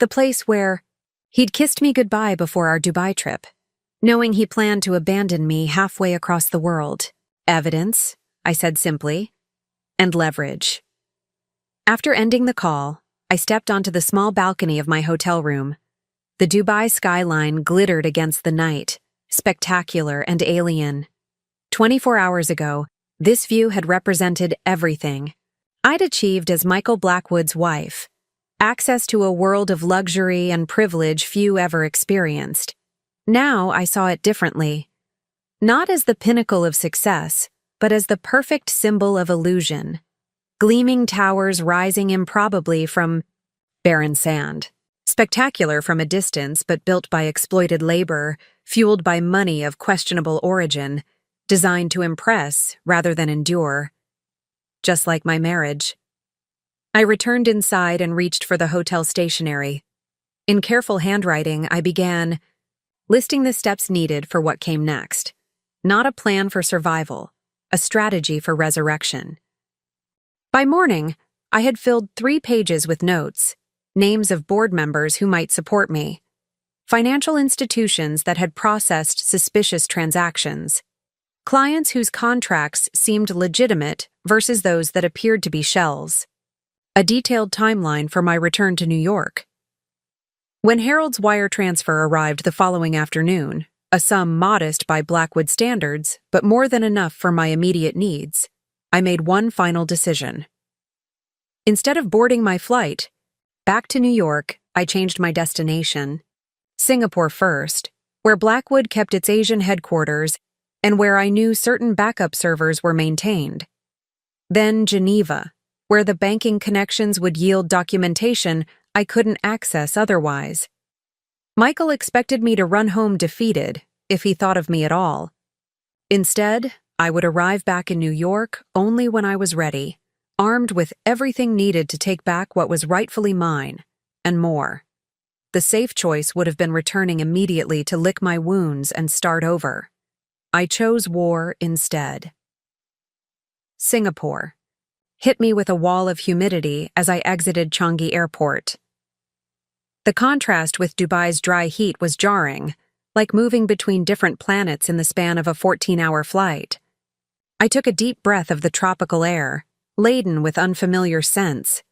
The place where he'd kissed me goodbye before our Dubai trip, knowing he planned to abandon me halfway across the world. Evidence, I said simply, and leverage. After ending the call, I stepped onto the small balcony of my hotel room. The Dubai skyline glittered against the night, spectacular and alien. 24 hours ago, this view had represented everything I'd achieved as Michael Blackwood's wife, access to a world of luxury and privilege few ever experienced. Now I saw it differently. Not as the pinnacle of success, but as the perfect symbol of illusion. Gleaming towers rising improbably from barren sand. Spectacular from a distance, but built by exploited labor, fueled by money of questionable origin, designed to impress rather than endure. Just like my marriage. I returned inside and reached for the hotel stationery. In careful handwriting, I began listing the steps needed for what came next. Not a plan for survival, a strategy for resurrection. By morning, I had filled 3 pages with notes, names of board members who might support me, financial institutions that had processed suspicious transactions, clients whose contracts seemed legitimate versus those that appeared to be shells, a detailed timeline for my return to New York. When Harold's wire transfer arrived the following afternoon, a sum modest by Blackwood standards, but more than enough for my immediate needs, I made one final decision. Instead of boarding my flight back to New York, I changed my destination. Singapore first, where Blackwood kept its Asian headquarters and where I knew certain backup servers were maintained. Then Geneva, where the banking connections would yield documentation I couldn't access otherwise. Michael expected me to run home defeated, if he thought of me at all. Instead, I would arrive back in New York only when I was ready, armed with everything needed to take back what was rightfully mine, and more. The safe choice would have been returning immediately to lick my wounds and start over. I chose war instead. Singapore hit me with a wall of humidity as I exited Changi Airport. The contrast with Dubai's dry heat was jarring, like moving between different planets in the span of a 14-hour flight. I took a deep breath of the tropical air, laden with unfamiliar scents,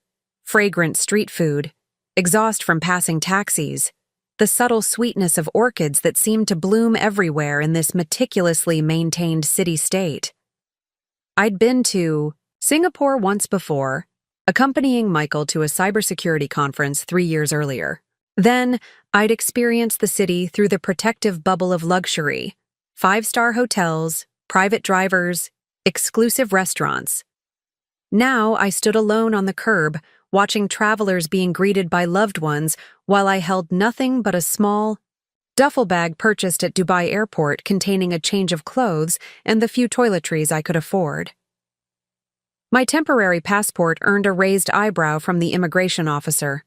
fragrant street food, exhaust from passing taxis, the subtle sweetness of orchids that seemed to bloom everywhere in this meticulously maintained city-state. I'd been to Singapore once before, accompanying Michael to a cybersecurity conference 3 years earlier. Then, I'd experienced the city through the protective bubble of luxury, 5-star hotels, private drivers, exclusive restaurants. Now I stood alone on the curb, watching travelers being greeted by loved ones while I held nothing but a small duffel bag purchased at Dubai Airport containing a change of clothes and the few toiletries I could afford. My temporary passport earned a raised eyebrow from the immigration officer,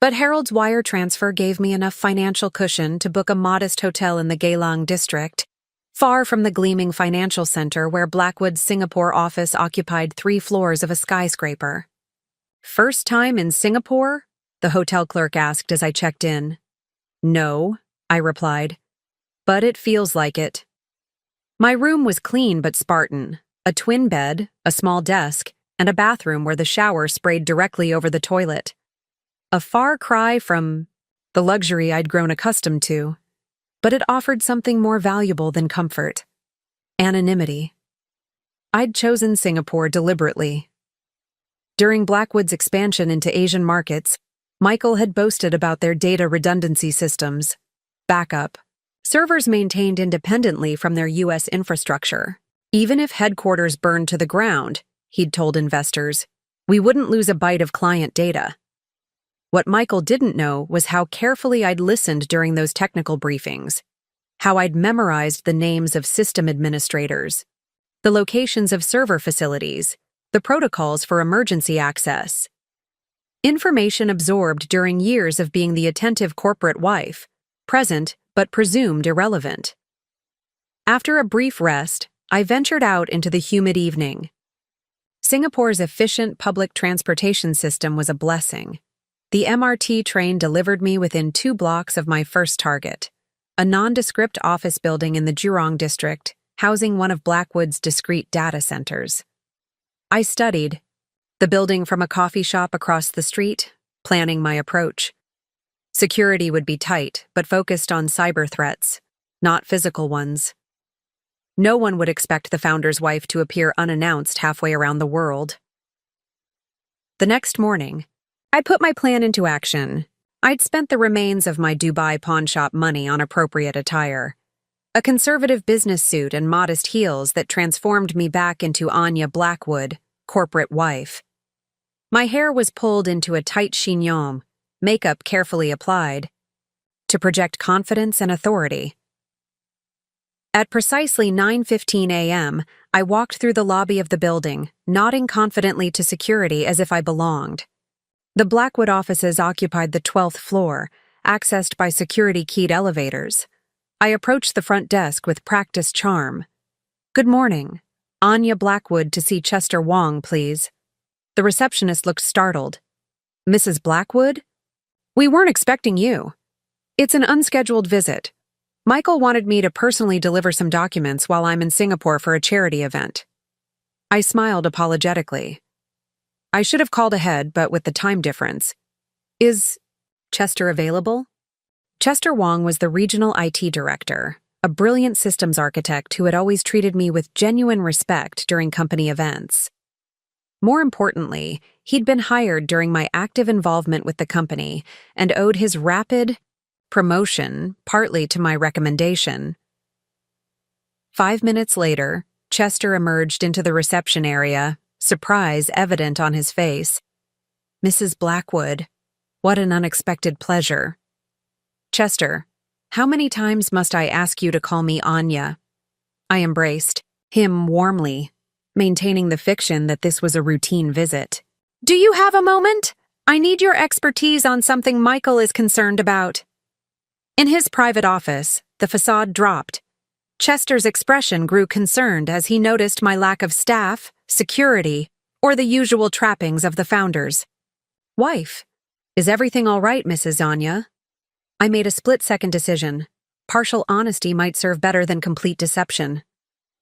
but Harold's wire transfer gave me enough financial cushion to book a modest hotel in the Geylang district, far from the gleaming financial center where Blackwood's Singapore office occupied 3 floors of a skyscraper. "First time in Singapore?" the hotel clerk asked as I checked in. "No," I replied, "but it feels like it." My room was clean but Spartan, a twin bed, a small desk, and a bathroom where the shower sprayed directly over the toilet. A far cry from the luxury I'd grown accustomed to, but it offered something more valuable than comfort: anonymity. I'd chosen Singapore deliberately. During Blackwood's expansion into Asian markets, Michael had boasted about their data redundancy systems, backup, servers maintained independently from their U.S. infrastructure. Even if headquarters burned to the ground, he'd told investors, we wouldn't lose a byte of client data. What Michael didn't know was how carefully I'd listened during those technical briefings, how I'd memorized the names of system administrators, the locations of server facilities, the protocols for emergency access. Information absorbed during years of being the attentive corporate wife, present but presumed irrelevant. After a brief rest, I ventured out into the humid evening. Singapore's efficient public transportation system was a blessing. The MRT train delivered me within 2 blocks of my first target, a nondescript office building in the Jurong district, housing one of Blackwood's discrete data centers. I studied the building from a coffee shop across the street, planning my approach. Security would be tight, but focused on cyber threats, not physical ones. No one would expect the founder's wife to appear unannounced halfway around the world. The next morning, I put my plan into action. I'd spent the remains of my Dubai pawnshop money on appropriate attire. A conservative business suit and modest heels that transformed me back into Anya Blackwood, corporate wife. My hair was pulled into a tight chignon, makeup carefully applied, to project confidence and authority. At precisely 9:15 a.m., I walked through the lobby of the building, nodding confidently to security as if I belonged. The Blackwood offices occupied the 12th floor, accessed by security-keyed elevators. I approached the front desk with practiced charm. "Good morning. Anya Blackwood to see Chester Wong, please." The receptionist looked startled. "Mrs. Blackwood? We weren't expecting you. It's an unscheduled visit. Michael wanted me to personally deliver some documents while I'm in Singapore for a charity event." I smiled apologetically. I should have called ahead, but with the time difference. "Is Chester available?" Chester Wong was the regional IT director, a brilliant systems architect who had always treated me with genuine respect during company events. More importantly, he'd been hired during my active involvement with the company and owed his rapid promotion partly to my recommendation. 5 minutes later, Chester emerged into the reception area, surprise evident on his face. "Mrs. Blackwood, what an unexpected pleasure." "Chester, how many times must I ask you to call me Anya?" I embraced him warmly, maintaining the fiction that this was a routine visit. "Do you have a moment? I need your expertise on something Michael is concerned about." In his private office, the facade dropped. Chester's expression grew concerned as he noticed my lack of staff, security, or the usual trappings of the founders. "Wife, is everything all right, Mrs. Anya?" I made a split-second decision. Partial honesty might serve better than complete deception.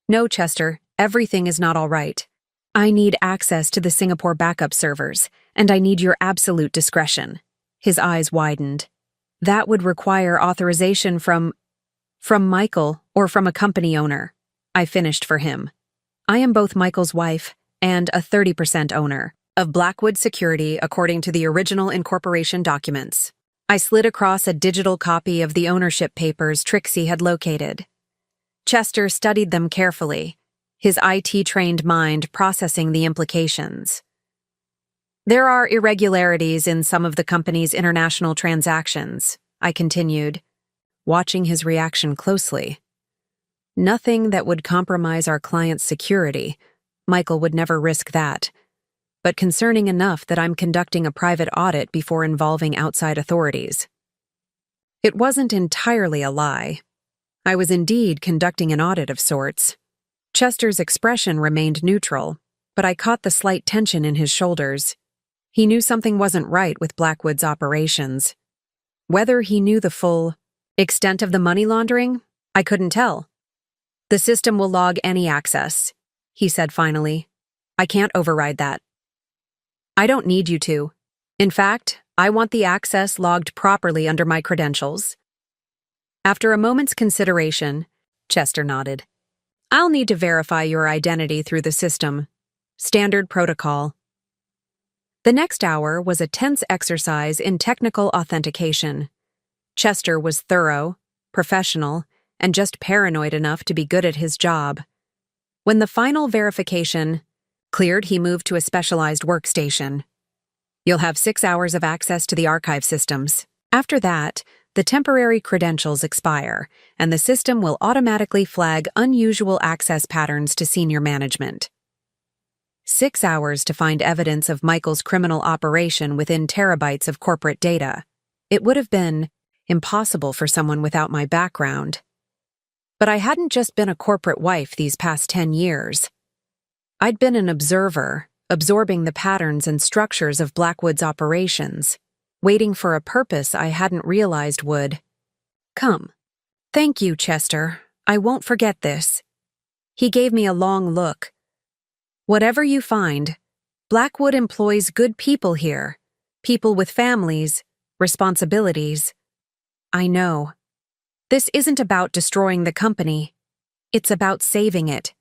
"No, Chester, everything is not all right. I need access to the Singapore backup servers, and I need your absolute discretion." His eyes widened. "That would require authorization from Michael or from a company owner." I finished for him. "I am both Michael's wife and a 30% owner of Blackwood Security according to the original incorporation documents." I slid across a digital copy of the ownership papers Trixie had located. Chester studied them carefully, his IT-trained mind processing the implications. "There are irregularities in some of the company's international transactions," I continued, watching his reaction closely. "Nothing that would compromise our client's security. Michael would never risk that. But concerning enough that I'm conducting a private audit before involving outside authorities." It wasn't entirely a lie. I was indeed conducting an audit of sorts. Chester's expression remained neutral, but I caught the slight tension in his shoulders. He knew something wasn't right with Blackwood's operations. Whether he knew the full extent of the money laundering, I couldn't tell. "The system will log any access," he said finally. "I can't override that." "I don't need you to. In fact, I want the access logged properly under my credentials." After a moment's consideration, Chester nodded. "I'll need to verify your identity through the system. Standard protocol." The next hour was a tense exercise in technical authentication. Chester was thorough, professional, and just paranoid enough to be good at his job. When the final verification cleared, he moved to a specialized workstation. "You'll have 6 hours of access to the archive systems. After that, the temporary credentials expire, and the system will automatically flag unusual access patterns to senior management." 6 hours to find evidence of Michael's criminal operation within terabytes of corporate data. It would have been impossible for someone without my background. But I hadn't just been a corporate wife these past 10 years. I'd been an observer, absorbing the patterns and structures of Blackwood's operations, waiting for a purpose I hadn't realized would come. "Thank you, Chester. I won't forget this." He gave me a long look. "Whatever you find, Blackwood employs good people here, people with families, responsibilities." "I know. This isn't about destroying the company. It's about saving it."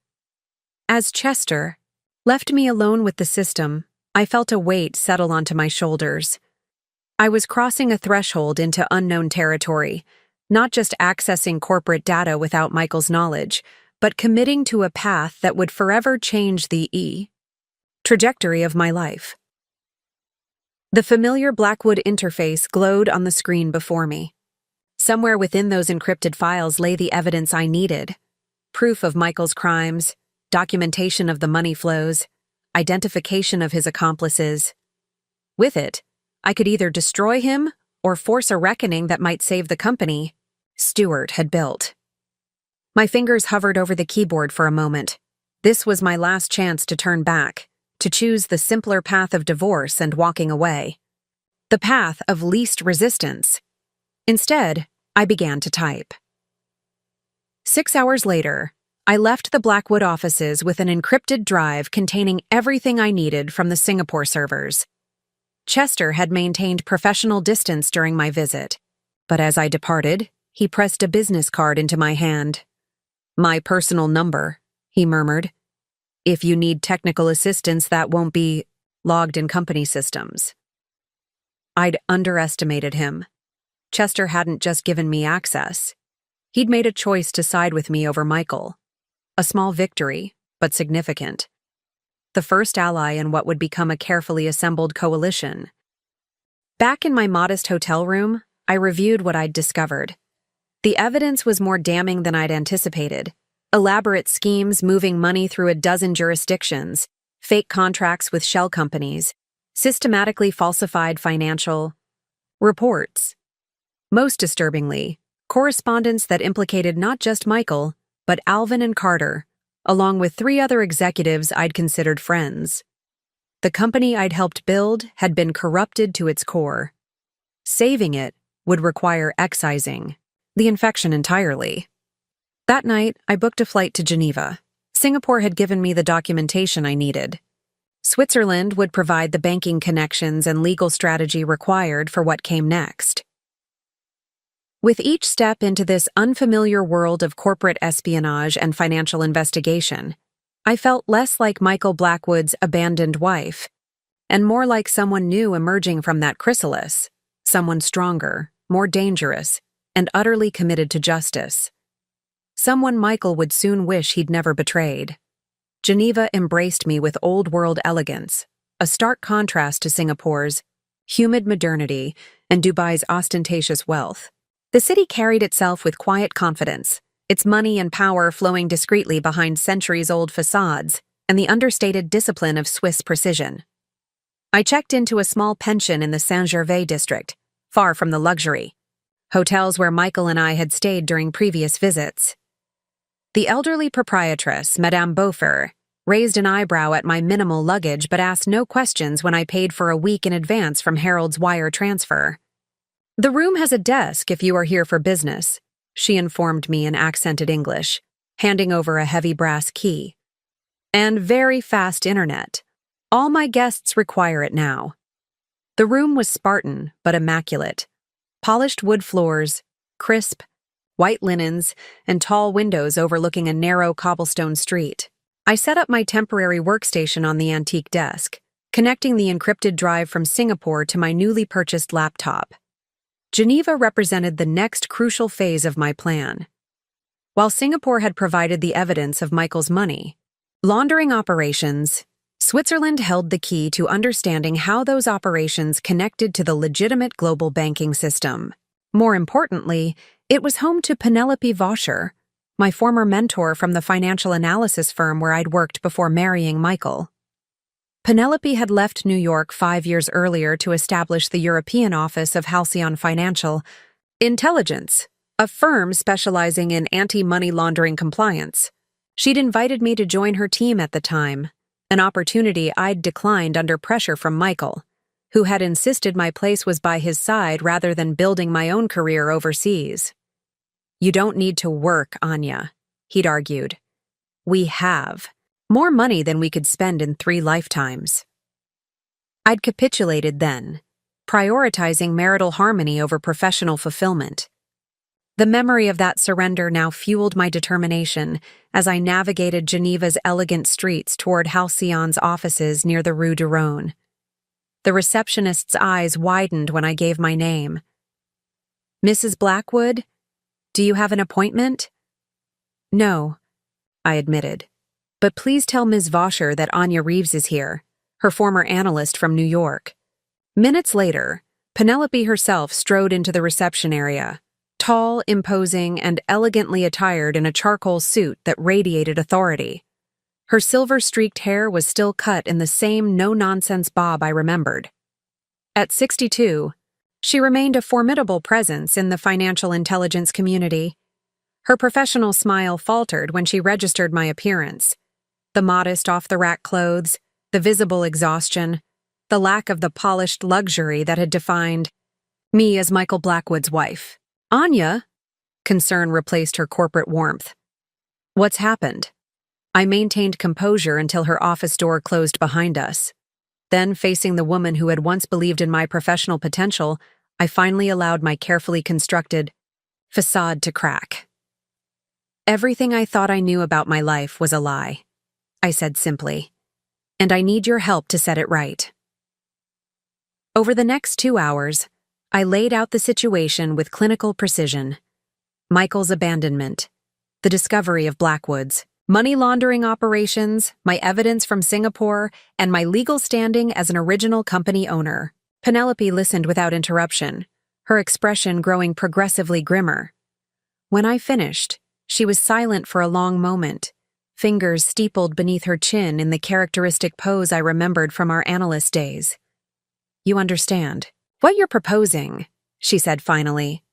As Chester left me alone with the system, I felt a weight settle onto my shoulders. I was crossing a threshold into unknown territory, not just accessing corporate data without Michael's knowledge, but committing to a path that would forever change the trajectory of my life. The familiar Blackwood interface glowed on the screen before me. Somewhere within those encrypted files lay the evidence I needed: proof of Michael's crimes, documentation of the money flows, identification of his accomplices. With it, I could either destroy him or force a reckoning that might save the company Stewart had built. My fingers hovered over the keyboard for a moment. This was my last chance to turn back, to choose the simpler path of divorce and walking away. The path of least resistance. Instead, I began to type. 6 hours later, I left the Blackwood offices with an encrypted drive containing everything I needed from the Singapore servers. Chester had maintained professional distance during my visit, but as I departed, he pressed a business card into my hand. "My personal number," he murmured. "If you need technical assistance, that won't be logged in company systems." I'd underestimated him. Chester hadn't just given me access. He'd made a choice to side with me over Michael. A small victory, but significant. The first ally in what would become a carefully assembled coalition. Back in my modest hotel room, I reviewed what I'd discovered. The evidence was more damning than I'd anticipated. Elaborate schemes moving money through a dozen jurisdictions, fake contracts with shell companies, systematically falsified financial reports. Most disturbingly, correspondence that implicated not just Michael, but Alvin and Carter, along with 3 other executives I'd considered friends. The company I'd helped build had been corrupted to its core. Saving it would require excising the infection entirely. That night, I booked a flight to Geneva. Singapore had given me the documentation I needed. Switzerland would provide the banking connections and legal strategy required for what came next. With each step into this unfamiliar world of corporate espionage and financial investigation, I felt less like Michael Blackwood's abandoned wife, and more like someone new emerging from that chrysalis, someone stronger, more dangerous, and utterly committed to justice. Someone Michael would soon wish he'd never betrayed. Geneva embraced me with old-world elegance, a stark contrast to Singapore's humid modernity and Dubai's ostentatious wealth. The city carried itself with quiet confidence, its money and power flowing discreetly behind centuries-old facades and the understated discipline of Swiss precision. I checked into a small pension in the Saint-Gervais district, far from the luxury. Hotels where Michael and I had stayed during previous visits. The elderly proprietress, Madame Beaufort, raised an eyebrow at my minimal luggage but asked no questions when I paid for a week in advance from Harold's wire transfer. "The room has a desk if you are here for business," she informed me in accented English, handing over a heavy brass key. "And very fast internet. All my guests require it now." The room was Spartan but immaculate. Polished wood floors, crisp, white linens, and tall windows overlooking a narrow cobblestone street. I set up my temporary workstation on the antique desk, connecting the encrypted drive from Singapore to my newly purchased laptop. Geneva represented the next crucial phase of my plan. While Singapore had provided the evidence of Michael's money laundering operations, Switzerland held the key to understanding how those operations connected to the legitimate global banking system. More importantly, it was home to Penelope Voscher, my former mentor from the financial analysis firm where I'd worked before marrying Michael. Penelope had left New York 5 years earlier to establish the European office of Halcyon Financial Intelligence, a firm specializing in anti-money laundering compliance. She'd invited me to join her team at the time, an opportunity I'd declined under pressure from Michael, who had insisted my place was by his side rather than building my own career overseas. "You don't need to work, Anya," he'd argued. "We have more money than we could spend in 3 lifetimes." I'd capitulated then, prioritizing marital harmony over professional fulfillment. The memory of that surrender now fueled my determination as I navigated Geneva's elegant streets toward Halcyon's offices near the Rue de Rhône. The receptionist's eyes widened when I gave my name. "Mrs. Blackwood, do you have an appointment?" "No," I admitted. "But please tell Ms. Voscher that Anya Reeves is here, her former analyst from New York." Minutes later, Penelope herself strode into the reception area, tall, imposing, and elegantly attired in a charcoal suit that radiated authority. Her silver-streaked hair was still cut in the same no-nonsense bob I remembered. At 62, she remained a formidable presence in the financial intelligence community. Her professional smile faltered when she registered my appearance. The modest off-the-rack clothes, the visible exhaustion, the lack of the polished luxury that had defined me as Michael Blackwood's wife. Anya? Concern replaced her corporate warmth. What's happened? I maintained composure until her office door closed behind us. Then, facing the woman who had once believed in my professional potential, I finally allowed my carefully constructed facade to crack. Everything I thought I knew about my life was a lie, I said simply, and I need your help to set it right. Over the next 2 hours, I laid out the situation with clinical precision. Michael's abandonment, the discovery of Blackwood's, money laundering operations, my evidence from Singapore, and my legal standing as an original company owner. Penelope listened without interruption, her expression growing progressively grimmer. When I finished, she was silent for a long moment, fingers steepled beneath her chin in the characteristic pose I remembered from our analyst days. You understand what you're proposing, she said finally.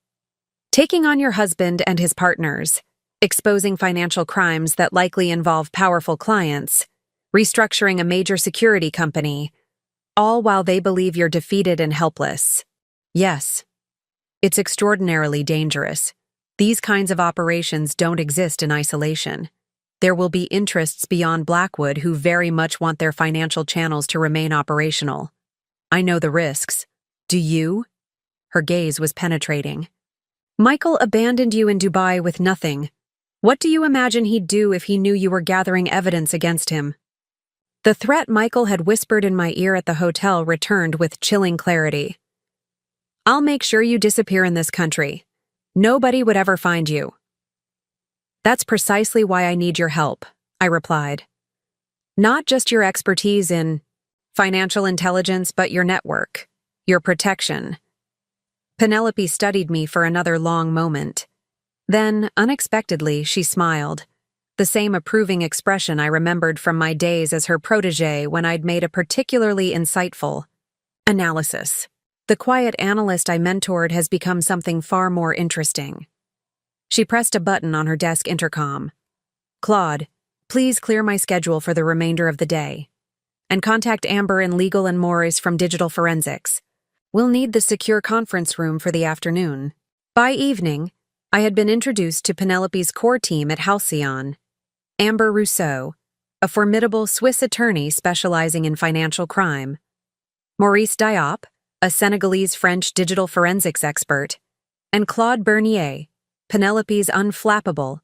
Taking on your husband and his partners, exposing financial crimes that likely involve powerful clients, restructuring a major security company, all while they believe you're defeated and helpless. Yes. It's extraordinarily dangerous. These kinds of operations don't exist in isolation. There will be interests beyond Blackwood who very much want their financial channels to remain operational. I know the risks. Do you? Her gaze was penetrating. Michael abandoned you in Dubai with nothing. What do you imagine he'd do if he knew you were gathering evidence against him? The threat Michael had whispered in my ear at the hotel returned with chilling clarity. I'll make sure you disappear in this country. Nobody would ever find you. That's precisely why I need your help, I replied. Not just your expertise in financial intelligence, but your network, your protection. Penelope studied me for another long moment. Then, unexpectedly, she smiled, the same approving expression I remembered from my days as her protégé when I'd made a particularly insightful analysis. The quiet analyst I mentored has become something far more interesting. She pressed a button on her desk intercom. Claude, please clear my schedule for the remainder of the day. And contact Amber in Legal and Morris from Digital Forensics. We'll need the secure conference room for the afternoon. By evening, I had been introduced to Penelope's core team at Halcyon. Amber Rousseau, a formidable Swiss attorney specializing in financial crime. Maurice Diop, a Senegalese-French digital forensics expert. And Claude Bernier, Penelope's unflappable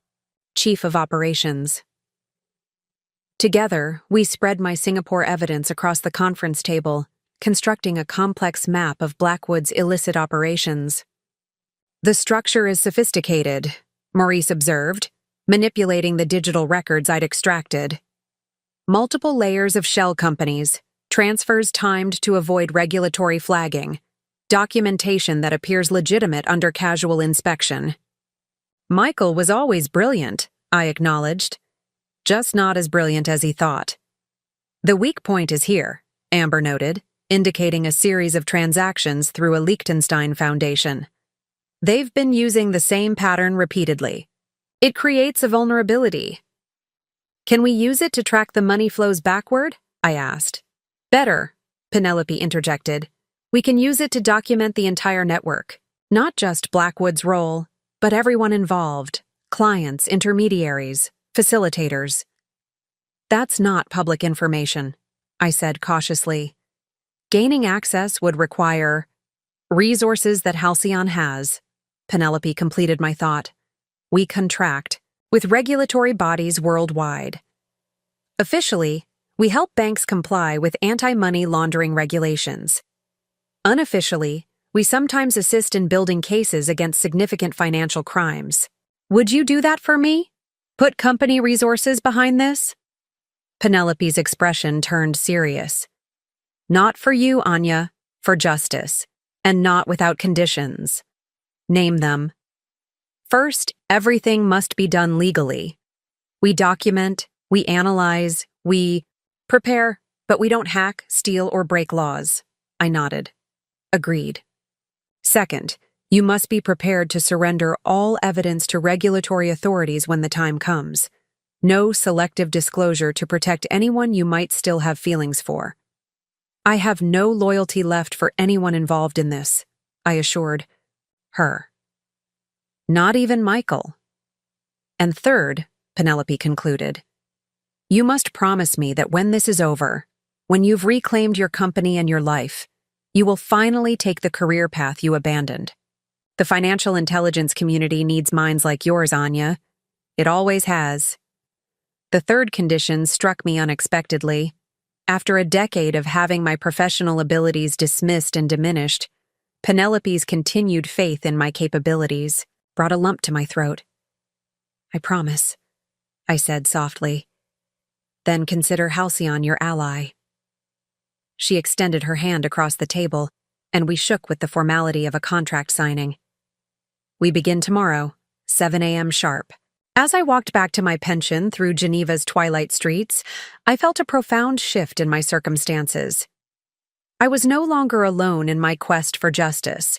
chief of operations. Together, we spread my Singapore evidence across the conference table, constructing a complex map of Blackwood's illicit operations. The structure is sophisticated, Maurice observed, manipulating the digital records I'd extracted. Multiple layers of shell companies, transfers timed to avoid regulatory flagging, documentation that appears legitimate under casual inspection. Michael was always brilliant, I acknowledged. Just not as brilliant as he thought. The weak point is here, Amber noted, indicating a series of transactions through a Liechtenstein foundation. They've been using the same pattern repeatedly. It creates a vulnerability. Can we use it to track the money flows backward? I asked. Better, Penelope interjected. We can use it to document the entire network, not just Blackwood's role, but everyone involved, clients, intermediaries, facilitators. That's not public information, I said cautiously. Gaining access would require resources that Halcyon has. Penelope completed my thought. We contract with regulatory bodies worldwide. Officially, we help banks comply with anti-money laundering regulations. Unofficially, we sometimes assist in building cases against significant financial crimes. Would you do that for me? Put company resources behind this? Penelope's expression turned serious. Not for you, Anya, for justice, and not without conditions. Name them. First, everything must be done legally. We document, we analyze, we prepare, but we don't hack, steal, or break laws. I nodded. Agreed. Second, you must be prepared to surrender all evidence to regulatory authorities when the time comes. No selective disclosure to protect anyone you might still have feelings for. I have no loyalty left for anyone involved in this, I assured her. Not even Michael. And third, Penelope concluded, you must promise me that when this is over, when you've reclaimed your company and your life, you will finally take the career path you abandoned. The financial intelligence community needs minds like yours, Anya. It always has. The third condition struck me unexpectedly. After a decade of having my professional abilities dismissed and diminished, Penelope's continued faith in my capabilities brought a lump to my throat. I promise, I said softly. Then consider Halcyon your ally. She extended her hand across the table, and we shook with the formality of a contract signing. We begin tomorrow, 7 a.m. sharp. As I walked back to my pension through Geneva's twilight streets, I felt a profound shift in my circumstances. I was no longer alone in my quest for justice.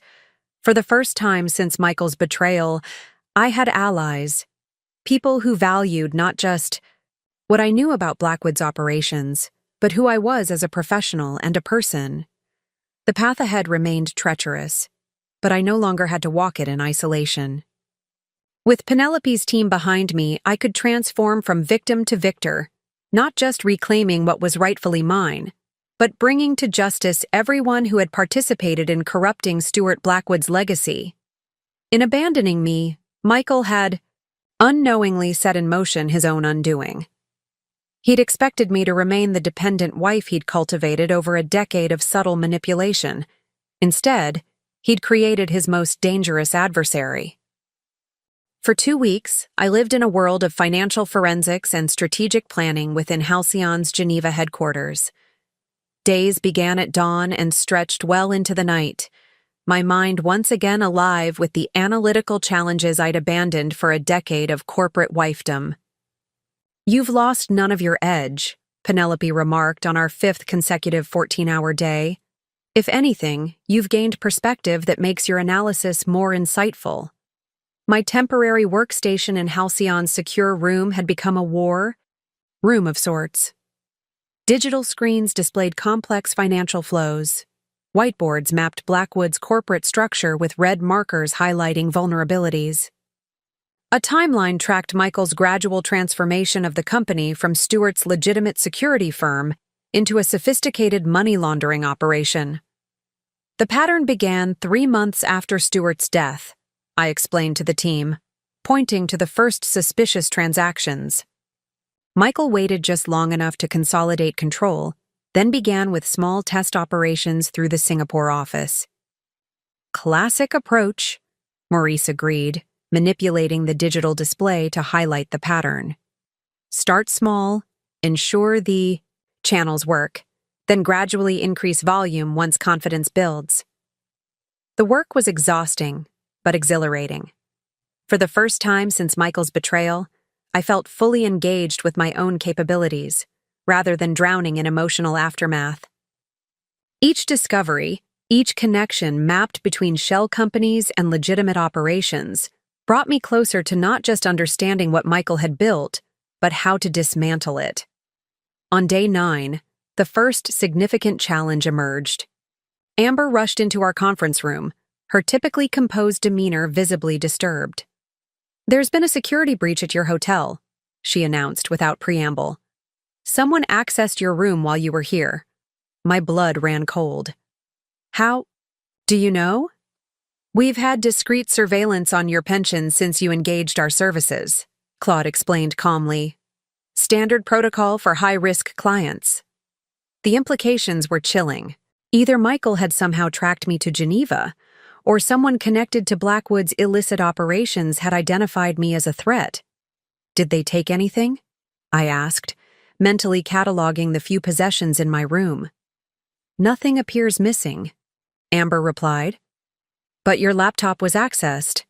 For the first time since Michael's betrayal, I had allies, people who valued not just what I knew about Blackwood's operations, but who I was as a professional and a person. The path ahead remained treacherous, but I no longer had to walk it in isolation. With Penelope's team behind me, I could transform from victim to victor, not just reclaiming what was rightfully mine, but bringing to justice everyone who had participated in corrupting Stuart Blackwood's legacy. In abandoning me, Michael had unknowingly set in motion his own undoing. He'd expected me to remain the dependent wife he'd cultivated over a decade of subtle manipulation. Instead, he'd created his most dangerous adversary. For 2 weeks, I lived in a world of financial forensics and strategic planning within Halcyon's Geneva headquarters. Days began at dawn and stretched well into the night, my mind once again alive with the analytical challenges I'd abandoned for a decade of corporate wifedom. You've lost none of your edge, Penelope remarked on our 5th consecutive 14-hour day. If anything, you've gained perspective that makes your analysis more insightful. My temporary workstation in Halcyon's secure room had become a war room of sorts. Digital screens displayed complex financial flows. Whiteboards mapped Blackwood's corporate structure with red markers highlighting vulnerabilities. A timeline tracked Michael's gradual transformation of the company from Stuart's legitimate security firm into a sophisticated money laundering operation. The pattern began 3 months after Stuart's death, I explained to the team, pointing to the first suspicious transactions. Michael waited just long enough to consolidate control, then began with small test operations through the Singapore office. Classic approach, Maurice agreed, manipulating the digital display to highlight the pattern. Start small, ensure the channels work, then gradually increase volume once confidence builds. The work was exhausting, but exhilarating. For the first time since Michael's betrayal, I felt fully engaged with my own capabilities, rather than drowning in emotional aftermath. Each discovery, each connection mapped between shell companies and legitimate operations, brought me closer to not just understanding what Michael had built, but how to dismantle it. On day 9, the first significant challenge emerged. Amber rushed into our conference room, her typically composed demeanor visibly disturbed. "There's been a security breach at your hotel," she announced without preamble. "Someone accessed your room while you were here." My blood ran cold. "How? Do you know?" "We've had discreet surveillance on your pension since you engaged our services," Claude explained calmly. "Standard protocol for high-risk clients." The implications were chilling. Either Michael had somehow tracked me to Geneva, or someone connected to Blackwood's illicit operations had identified me as a threat. "Did they take anything?" I asked, mentally cataloging the few possessions in my room. "Nothing appears missing," Amber replied. "But your laptop was accessed.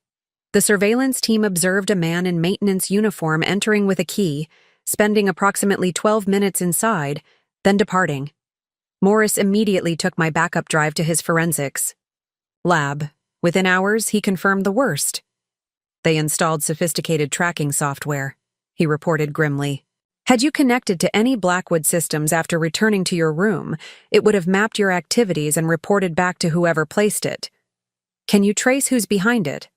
The surveillance team observed a man in maintenance uniform entering with a key, spending approximately 12 minutes inside, then departing." Morris immediately took my backup drive to his forensics lab. Within hours, he confirmed the worst. They installed sophisticated tracking software, he reported grimly. Had you connected to any Blackwood systems after returning to your room, it would have mapped your activities and reported back to whoever placed it. Can you trace who's behind it?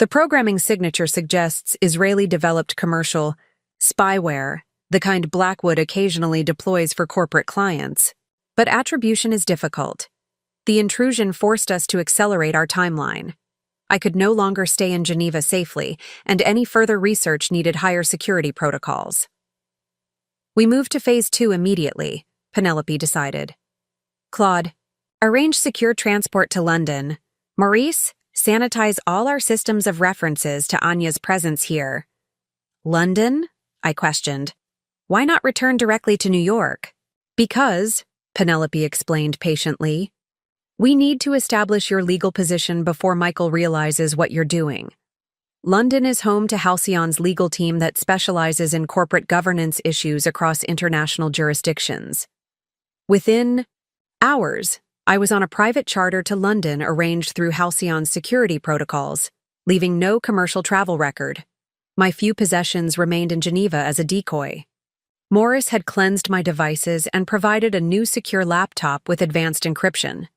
The programming signature suggests Israeli-developed commercial spyware, the kind Blackwood occasionally deploys for corporate clients. But attribution is difficult. The intrusion forced us to accelerate our timeline. I could no longer stay in Geneva safely, and any further research needed higher security protocols. We moved to Phase 2 immediately, Penelope decided. Claude, arrange secure transport to London. Maurice, sanitize all our systems of references to Anya's presence here. London? I questioned. Why not return directly to New York? Because, Penelope explained patiently, we need to establish your legal position before Michael realizes what you're doing. London is home to Halcyon's legal team that specializes in corporate governance issues across international jurisdictions. Within hours, I was on a private charter to London arranged through Halcyon's security protocols, leaving no commercial travel record. My few possessions remained in Geneva as a decoy. Morris had cleansed my devices and provided a new secure laptop with advanced encryption.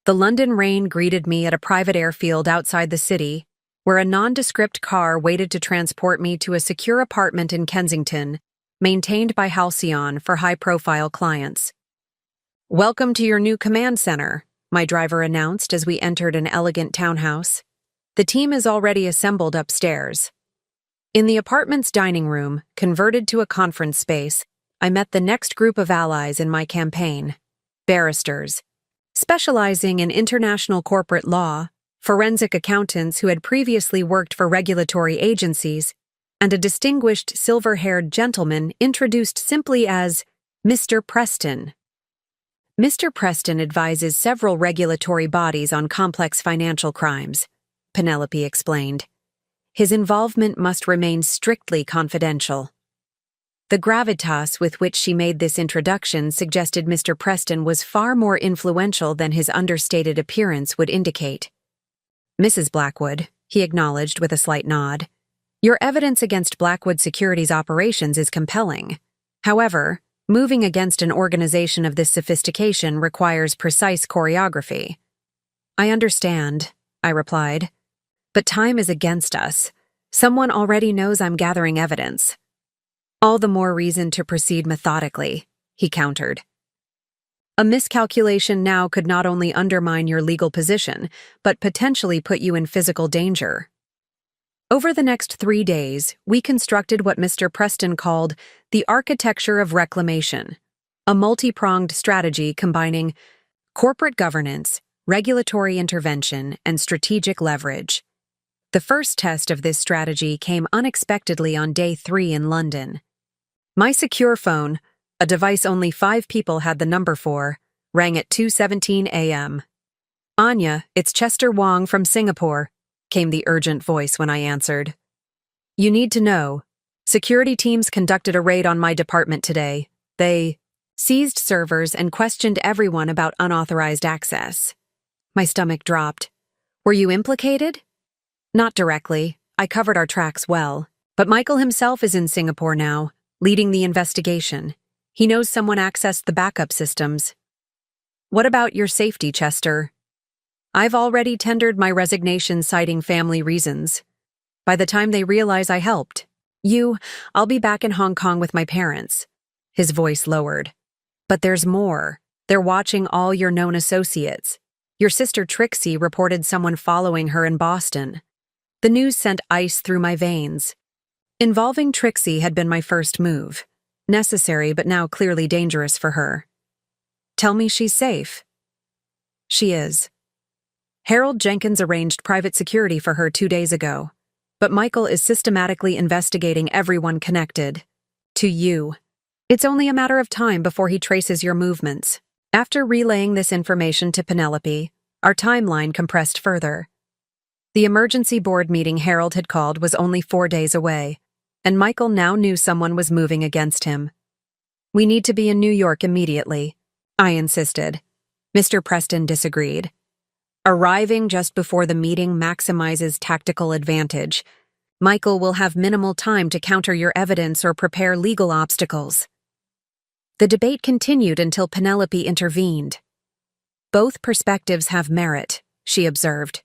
The London rain greeted me at a private airfield outside the city, where a nondescript car waited to transport me to a secure apartment in Kensington, maintained by Halcyon for high-profile clients. Welcome to your new command center, my driver announced as we entered an elegant townhouse. The team is already assembled upstairs. In the apartment's dining room, converted to a conference space, I met the next group of allies in my campaign, barristers, specializing in international corporate law, forensic accountants who had previously worked for regulatory agencies, and a distinguished silver-haired gentleman introduced simply as Mr. Preston. Mr. Preston advises several regulatory bodies on complex financial crimes, Penelope explained. His involvement must remain strictly confidential. The gravitas with which she made this introduction suggested Mr. Preston was far more influential than his understated appearance would indicate. Mrs. Blackwood, he acknowledged with a slight nod, your evidence against Blackwood Securities operations is compelling. However, moving against an organization of this sophistication requires precise choreography. I understand, I replied. But time is against us. Someone already knows I'm gathering evidence. All the more reason to proceed methodically, he countered. A miscalculation now could not only undermine your legal position, but potentially put you in physical danger. Over the next 3 days, we constructed what Mr. Preston called the architecture of reclamation, a multi-pronged strategy combining corporate governance, regulatory intervention, and strategic leverage. The first test of this strategy came unexpectedly on day 3 in London. My secure phone, a device only 5 people had the number for, rang at 2:17 a.m. Anya, it's Chester Wong from Singapore, came the urgent voice when I answered. You need to know. Security teams conducted a raid on my department today. They seized servers and questioned everyone about unauthorized access. My stomach dropped. Were you implicated? Not directly. I covered our tracks well. But Michael himself is in Singapore now, leading the investigation. He knows someone accessed the backup systems. What about your safety, Chester? I've already tendered my resignation citing family reasons. By the time they realize I helped, I'll be back in Hong Kong with my parents. His voice lowered. But there's more. They're watching all your known associates. Your sister Trixie reported someone following her in Boston. The news sent ice through my veins. Involving Trixie had been my first move. Necessary but now clearly dangerous for her. Tell me she's safe. She is. Harold Jenkins arranged private security for her 2 days ago. But Michael is systematically investigating everyone connected. To you. It's only a matter of time before he traces your movements. After relaying this information to Penelope, our timeline compressed further. The emergency board meeting Harold had called was only 4 days away, and Michael now knew someone was moving against him. We need to be in New York immediately. I insisted. Mr. Preston disagreed. Arriving just before the meeting maximizes tactical advantage. Michael will have minimal time to counter your evidence or prepare legal obstacles. The debate continued until Penelope intervened. Both perspectives have merit, she observed,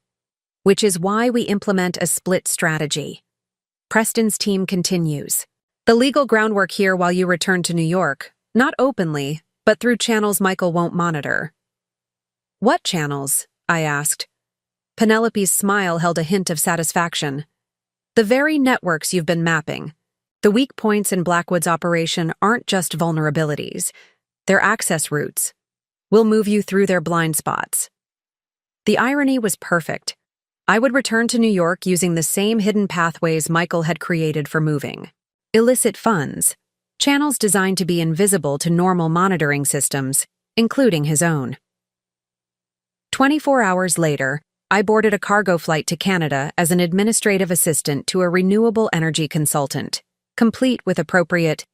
which is why we implement a split strategy. Preston's team continues. The legal groundwork here while you return to New York, not openly, but through channels Michael won't monitor. What channels? I asked. Penelope's smile held a hint of satisfaction. The very networks you've been mapping. The weak points in Blackwood's operation aren't just vulnerabilities. They're access routes. We'll move you through their blind spots. The irony was perfect. I would return to New York using the same hidden pathways Michael had created for moving. Illicit funds. Channels designed to be invisible to normal monitoring systems, including his own. 24 hours later, I boarded a cargo flight to Canada as an administrative assistant to a renewable energy consultant, complete with appropriate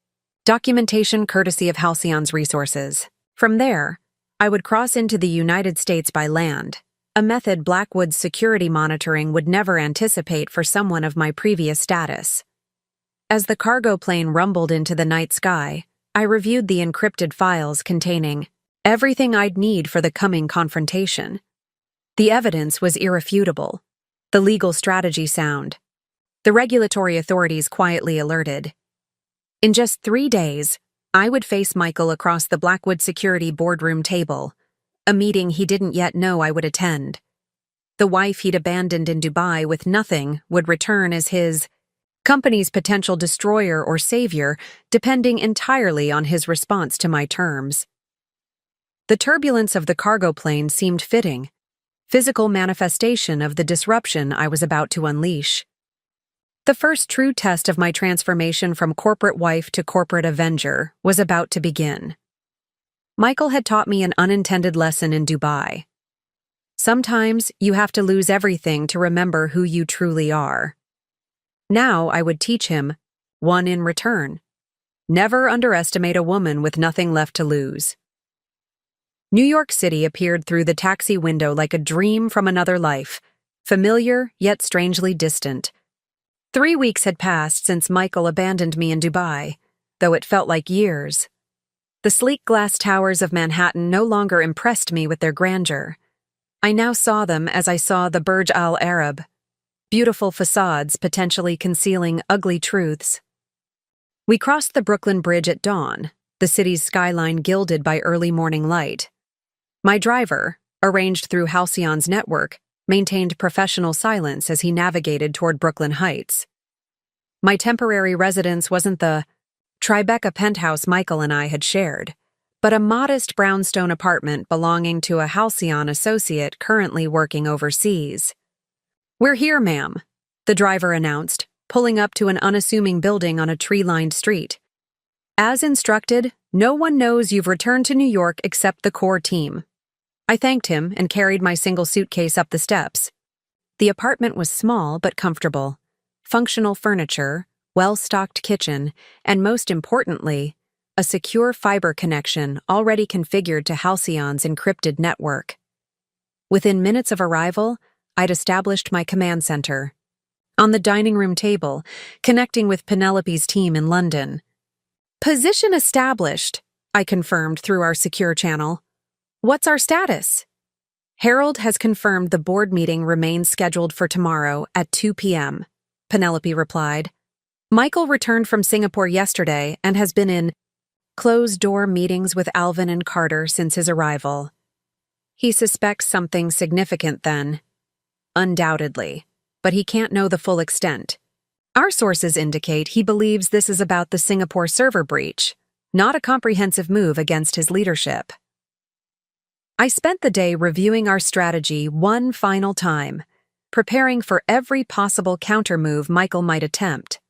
documentation courtesy of Halcyon's resources. From there, I would cross into the United States by land, a method Blackwood's security monitoring would never anticipate for someone of my previous status. As the cargo plane rumbled into the night sky, I reviewed the encrypted files containing everything I'd need for the coming confrontation. The evidence was irrefutable, the legal strategy sound, the regulatory authorities quietly alerted. In just 3 days, I would face Michael across the Blackwood security boardroom table, a meeting he didn't yet know I would attend. The wife he'd abandoned in Dubai with nothing would return as his company's potential destroyer or savior, depending entirely on his response to my terms. The turbulence of the cargo plane seemed fitting, physical manifestation of the disruption I was about to unleash. The first true test of my transformation from corporate wife to corporate avenger was about to begin. Michael had taught me an unintended lesson in Dubai. Sometimes you have to lose everything to remember who you truly are. Now I would teach him one in return. Never underestimate a woman with nothing left to lose. New York City appeared through the taxi window like a dream from another life, familiar yet strangely distant. 3 weeks had passed since Michael abandoned me in Dubai, though it felt like years. The sleek glass towers of Manhattan no longer impressed me with their grandeur. I now saw them as I saw the Burj Al Arab, beautiful facades potentially concealing ugly truths. We crossed the Brooklyn Bridge at dawn, the city's skyline gilded by early morning light. My driver, arranged through Halcyon's network, maintained professional silence as he navigated toward Brooklyn Heights. My temporary residence wasn't the Tribeca penthouse Michael and I had shared, but a modest brownstone apartment belonging to a Halcyon associate currently working overseas. "We're here, ma'am," the driver announced, pulling up to an unassuming building on a tree-lined street. "As instructed, no one knows you've returned to New York except the core team." I thanked him and carried my single suitcase up the steps. The apartment was small but comfortable. Functional furniture, well-stocked kitchen, and most importantly, a secure fiber connection already configured to Halcyon's encrypted network. Within minutes of arrival, I'd established my command center. On the dining room table, connecting with Penelope's team in London. "Position established," I confirmed through our secure channel. "What's our status?" "Harold has confirmed the board meeting remains scheduled for tomorrow at 2 p.m., Penelope replied. "Michael returned from Singapore yesterday and has been in closed-door meetings with Alvin and Carter since his arrival. He suspects something significant then. Undoubtedly, but he can't know the full extent. Our sources indicate he believes this is about the Singapore server breach, not a comprehensive move against his leadership." I spent the day reviewing our strategy one final time, preparing for every possible countermove Michael might attempt.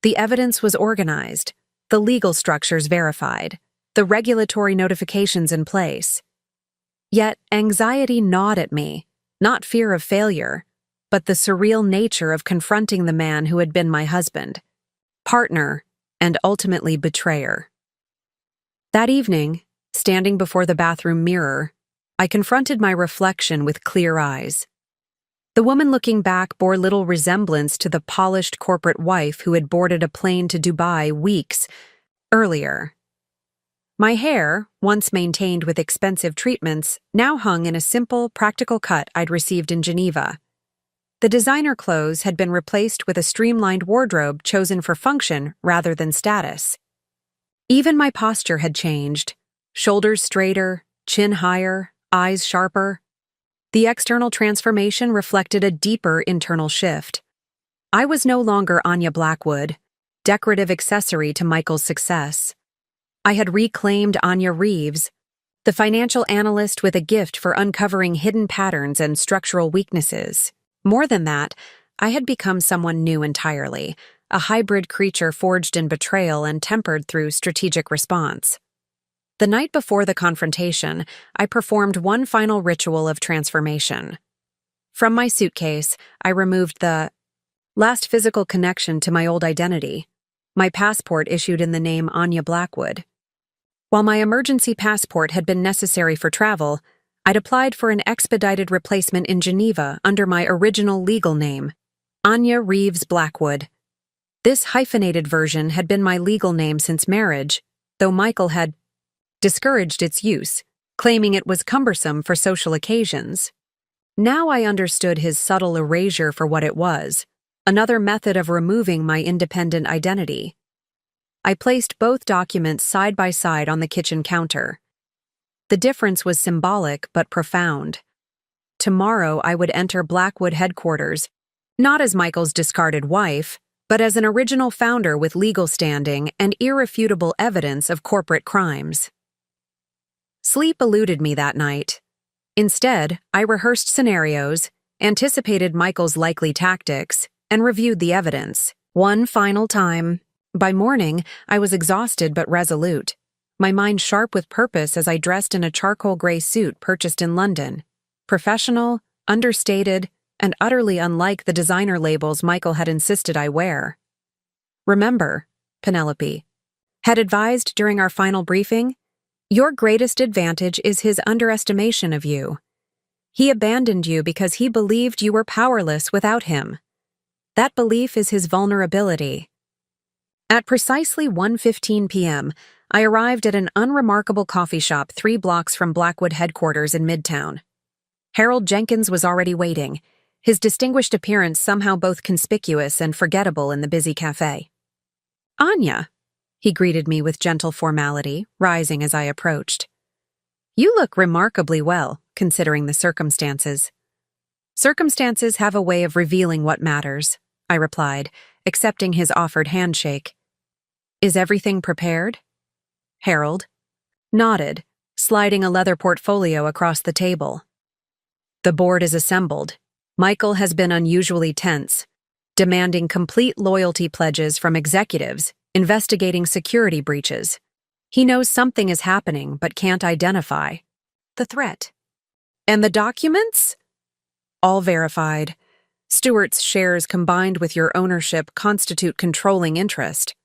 The evidence was organized, the legal structures verified, the regulatory notifications in place. Yet anxiety gnawed at me, not fear of failure, but the surreal nature of confronting the man who had been my husband, partner, and ultimately betrayer. That evening, Standing before the bathroom mirror, I confronted my reflection with clear eyes. The woman looking back bore little resemblance to the polished corporate wife who had boarded a plane to Dubai weeks earlier. My hair, once maintained with expensive treatments, now hung in a simple, practical cut I'd received in Geneva. The designer clothes had been replaced with a streamlined wardrobe chosen for function rather than status. Even my posture had changed. Shoulders straighter, chin higher, eyes sharper. The external transformation reflected a deeper internal shift. I was no longer Anya Blackwood, decorative accessory to Michael's success. I had reclaimed Anya Reeves, the financial analyst with a gift for uncovering hidden patterns and structural weaknesses. More than that, I had become someone new entirely, a hybrid creature forged in betrayal and tempered through strategic response. The night before the confrontation, I performed one final ritual of transformation. From my suitcase, I removed the last physical connection to my old identity, my passport issued in the name Anya Blackwood. While my emergency passport had been necessary for travel, I'd applied for an expedited replacement in Geneva under my original legal name, Anya Reeves Blackwood. This hyphenated version had been my legal name since marriage, though Michael had discouraged its use, claiming it was cumbersome for social occasions. Now I understood his subtle erasure for what it was, another method of removing my independent identity. I placed both documents side by side on the kitchen counter. The difference was symbolic but profound. Tomorrow I would enter Blackwood headquarters, not as Michael's discarded wife, but as an original founder with legal standing and irrefutable evidence of corporate crimes. Sleep eluded me that night. Instead, I rehearsed scenarios, anticipated Michael's likely tactics, and reviewed the evidence, one final time. By morning, I was exhausted but resolute, my mind sharp with purpose as I dressed in a charcoal gray suit purchased in London. Professional, understated, and utterly unlike the designer labels Michael had insisted I wear. Remember, Penelope had advised during our final briefing, your greatest advantage is his underestimation of you. He abandoned you because he believed you were powerless without him. That belief is his vulnerability. At precisely 1:15 p.m., I arrived at an unremarkable coffee shop 3 blocks from Blackwood headquarters in Midtown. Harold Jenkins was already waiting, his distinguished appearance somehow both conspicuous and forgettable in the busy cafe. "Anya," he greeted me with gentle formality, rising as I approached. "You look remarkably well, considering the circumstances." "Circumstances have a way of revealing what matters," I replied, accepting his offered handshake. "Is everything prepared?" Harold nodded, sliding a leather portfolio across the table. "The board is assembled. Michael has been unusually tense, demanding complete loyalty pledges from executives, investigating security breaches. He knows something is happening but can't identify the threat." "And the documents?" "All verified. Stewart's shares combined with your ownership constitute controlling interest."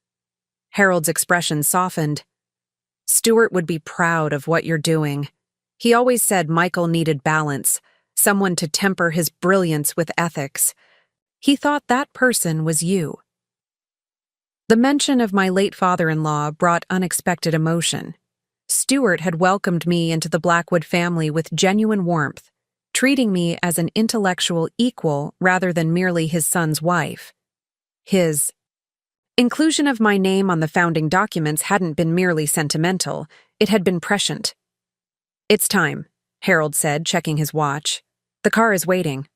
Harold's expression softened. "Stewart would be proud of what you're doing. He always said Michael needed balance, someone to temper his brilliance with ethics. He thought that person was you." The mention of my late father-in-law brought unexpected emotion. Stewart had welcomed me into the Blackwood family with genuine warmth, treating me as an intellectual equal rather than merely his son's wife. His inclusion of my name on the founding documents hadn't been merely sentimental, it had been prescient. "It's time," Harold said, checking his watch. "The car is waiting."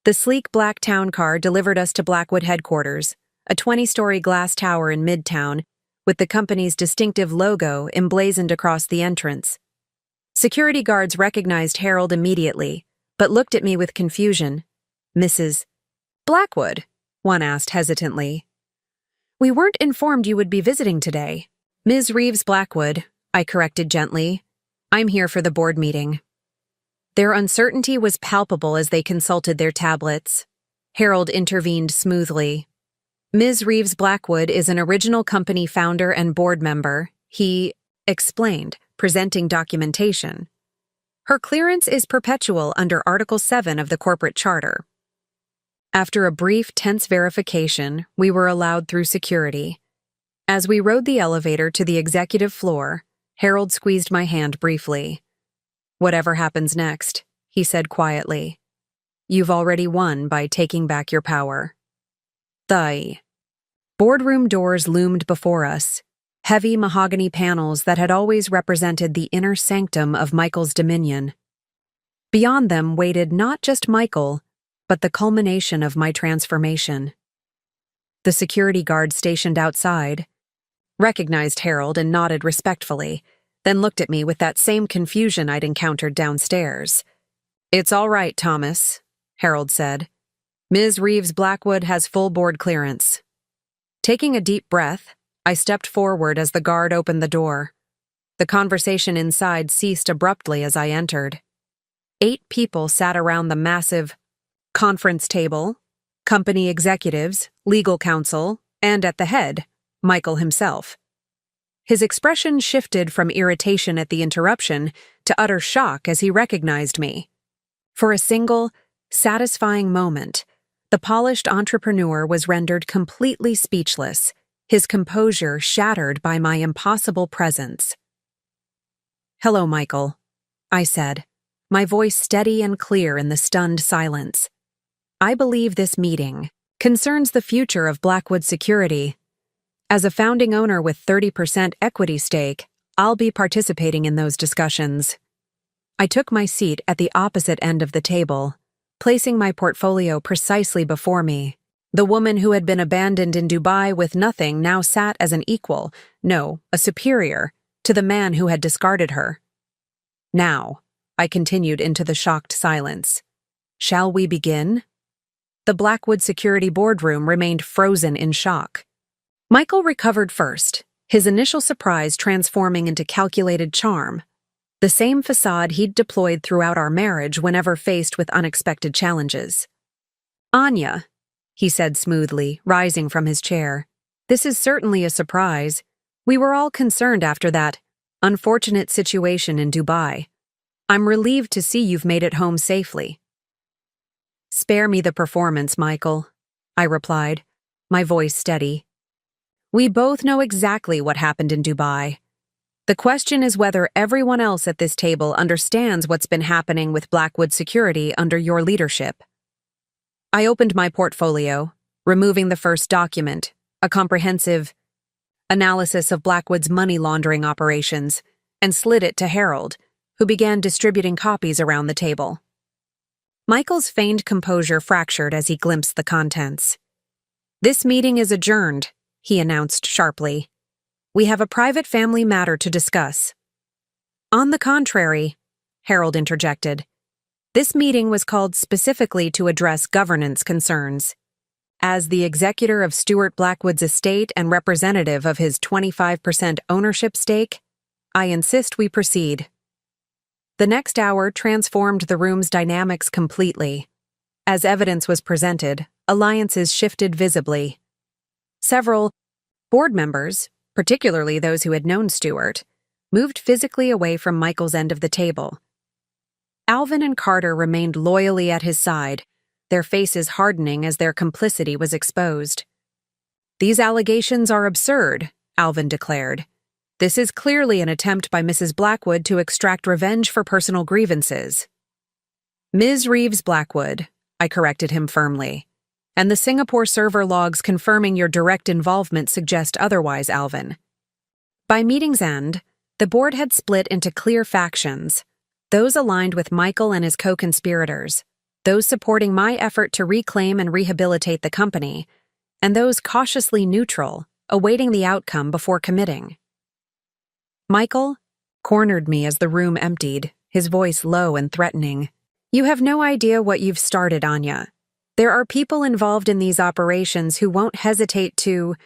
The sleek black town car delivered us to Blackwood headquarters, a 20-story glass tower in Midtown, with the company's distinctive logo emblazoned across the entrance. Security guards recognized Harold immediately, but looked at me with confusion. "Mrs. Blackwood?" one asked hesitantly. "We weren't informed you would be visiting today." "Ms. Reeves Blackwood," I corrected gently. "I'm here for the board meeting." Their uncertainty was palpable as they consulted their tablets. Harold intervened smoothly. "Ms. Reeves Blackwood is an original company founder and board member," he explained, presenting documentation. Her clearance is perpetual under Article 7 of the Corporate Charter. After a brief, tense verification, we were allowed through security. As we rode the elevator to the executive floor, Harold squeezed my hand briefly. "Whatever happens next," he said quietly, "you've already won by taking back your power." The boardroom doors loomed before us, heavy mahogany panels that had always represented the inner sanctum of Michael's dominion. Beyond them waited not just Michael, but the culmination of my transformation. The security guard stationed outside recognized Harold and nodded respectfully, then looked at me with that same confusion I'd encountered downstairs. "It's all right, Thomas," Harold said. "Ms. Reeves Blackwood has full board clearance." Taking a deep breath, I stepped forward as the guard opened the door. The conversation inside ceased abruptly as I entered. 8 people sat around the massive conference table, company executives, legal counsel, and at the head, Michael himself. His expression shifted from irritation at the interruption to utter shock as he recognized me. For a single, satisfying moment, the polished entrepreneur was rendered completely speechless, his composure shattered by my impossible presence. "Hello, Michael," I said, my voice steady and clear in the stunned silence. "I believe this meeting concerns the future of Blackwood Security. As a founding owner with 30% equity stake, I'll be participating in those discussions." I took my seat at the opposite end of the table, placing my portfolio precisely before me. The woman who had been abandoned in Dubai with nothing now sat as an equal, no, a superior, to the man who had discarded her. "Now," I continued into the shocked silence, "shall we begin?" The Blackwood Security boardroom remained frozen in shock. Michael recovered first, his initial surprise transforming into calculated charm, the same facade he'd deployed throughout our marriage whenever faced with unexpected challenges. "Anya," he said smoothly, rising from his chair, "this is certainly a surprise. We were all concerned after that unfortunate situation in Dubai. I'm relieved to see you've made it home safely." "Spare me the performance, Michael," I replied, my voice steady. "We both know exactly what happened in Dubai. The question is whether everyone else at this table understands what's been happening with Blackwood Security under your leadership." I opened my portfolio, removing the first document, a comprehensive analysis of Blackwood's money laundering operations, and slid it to Harold, who began distributing copies around the table. Michael's feigned composure fractured as he glimpsed the contents. "This meeting is adjourned," he announced sharply. "We have a private family matter to discuss." "On the contrary," Harold interjected, "this meeting was called specifically to address governance concerns. As the executor of Stuart Blackwood's estate and representative of his 25% ownership stake, I insist we proceed." The next hour transformed the room's dynamics completely. As evidence was presented, alliances shifted visibly. Several board members, particularly those who had known Stuart, moved physically away from Michael's end of the table. Alvin and Carter remained loyally at his side, their faces hardening as their complicity was exposed. "These allegations are absurd," Alvin declared. "This is clearly an attempt by Mrs. Blackwood to extract revenge for personal grievances." "Ms. Reeves Blackwood," I corrected him firmly. "And the Singapore server logs confirming your direct involvement suggest otherwise, Alvin." By meeting's end, the board had split into clear factions, those aligned with Michael and his co-conspirators, those supporting my effort to reclaim and rehabilitate the company, and those cautiously neutral, awaiting the outcome before committing. Michael cornered me as the room emptied, his voice low and threatening. "You have no idea what you've started, Anya. There are people involved in these operations who won't hesitate to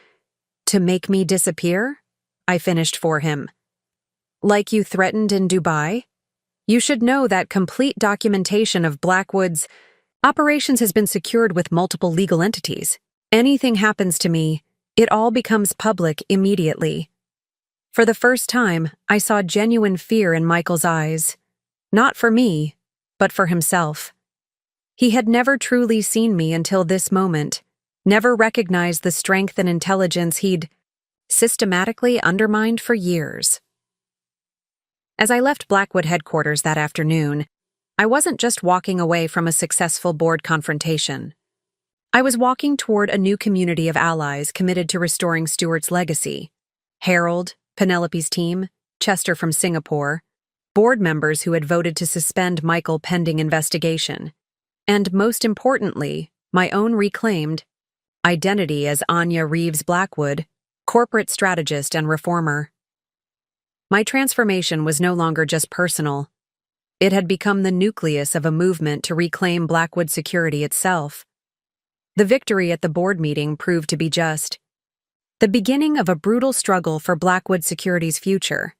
make me disappear?" I finished for him. "Like you threatened in Dubai? You should know that complete documentation of Blackwood's operations has been secured with multiple legal entities. Anything happens to me, it all becomes public immediately." For the first time, I saw genuine fear in Michael's eyes. Not for me, but for himself. He had never truly seen me until this moment, never recognized the strength and intelligence he'd systematically undermined for years. As I left Blackwood headquarters that afternoon, I wasn't just walking away from a successful board confrontation. I was walking toward a new community of allies committed to restoring Stuart's legacy. Harold, Penelope's team, Chester from Singapore, board members who had voted to suspend Michael pending investigation, and most importantly, my own reclaimed identity as Anya Reeves Blackwood, corporate strategist and reformer. My transformation was no longer just personal. It had become the nucleus of a movement to reclaim Blackwood Security itself. The victory at the board meeting proved to be just the beginning of a brutal struggle for Blackwood Security's future.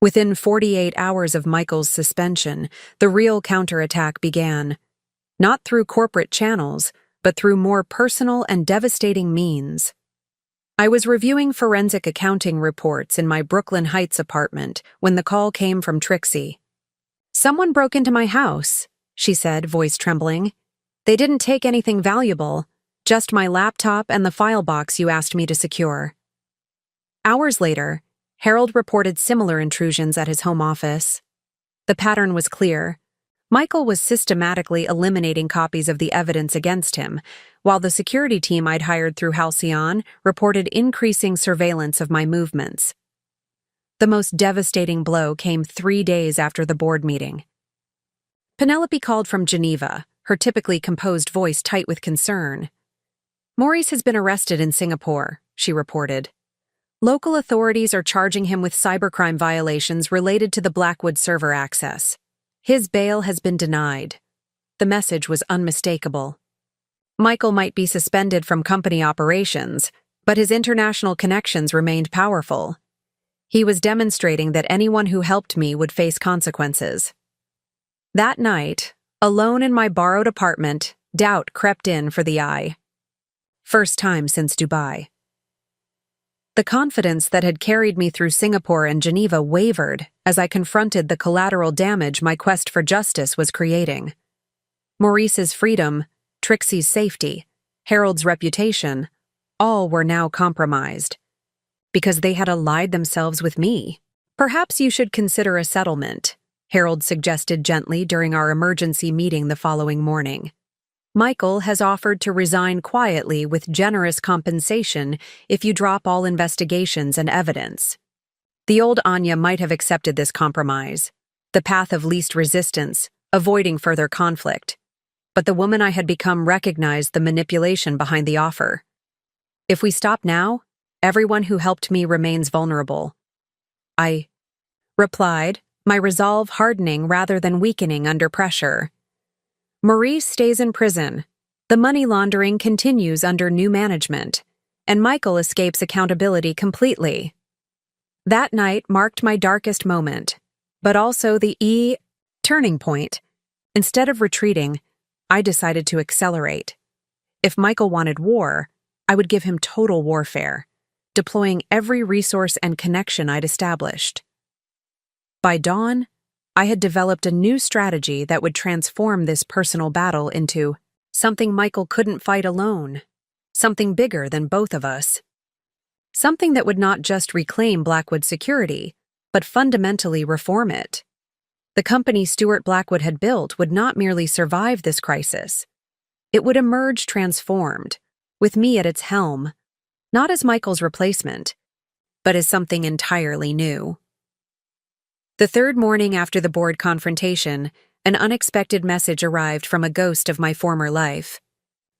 Within 48 hours of Michael's suspension, the real counterattack began, not through corporate channels, but through more personal and devastating means. I was reviewing forensic accounting reports in my Brooklyn Heights apartment when the call came from Trixie. "Someone broke into my house," she said, voice trembling. "They didn't take anything valuable, just my laptop and the file box you asked me to secure." Hours later, Harold reported similar intrusions at his home office. The pattern was clear. Michael was systematically eliminating copies of the evidence against him, while the security team I'd hired through Halcyon reported increasing surveillance of my movements. The most devastating blow came 3 days after the board meeting. Penelope called from Geneva, her typically composed voice tight with concern. "Maurice has been arrested in Singapore," she reported. "Local authorities are charging him with cybercrime violations related to the Blackwood server access. His bail has been denied." The message was unmistakable. Michael might be suspended from company operations, but his international connections remained powerful. He was demonstrating that anyone who helped me would face consequences. That night, alone in my borrowed apartment, doubt crept in for the eye. First time since Dubai. The confidence that had carried me through Singapore and Geneva wavered as I confronted the collateral damage my quest for justice was creating. Maurice's freedom, Trixie's safety, Harold's reputation, all were now compromised. Because they had allied themselves with me. "Perhaps you should consider a settlement," Harold suggested gently during our emergency meeting the following morning. "Michael has offered to resign quietly with generous compensation if you drop all investigations and evidence." The old Anya might have accepted this compromise, the path of least resistance, avoiding further conflict. But the woman I had become recognized the manipulation behind the offer. "If we stop now, everyone who helped me remains vulnerable," I replied, my resolve hardening rather than weakening under pressure. "Maurice stays in prison. The money laundering continues under new management, and Michael escapes accountability completely." That night marked my darkest moment, but also the turning point. Instead of retreating, I decided to accelerate. If Michael wanted war, I would give him total warfare, deploying every resource and connection I'd established. By dawn, I had developed a new strategy that would transform this personal battle into something Michael couldn't fight alone, something bigger than both of us. Something that would not just reclaim Blackwood Security, but fundamentally reform it. The company Stuart Blackwood had built would not merely survive this crisis. It would emerge transformed, with me at its helm, not as Michael's replacement, but as something entirely new. The third morning after the board confrontation, an unexpected message arrived from a ghost of my former life.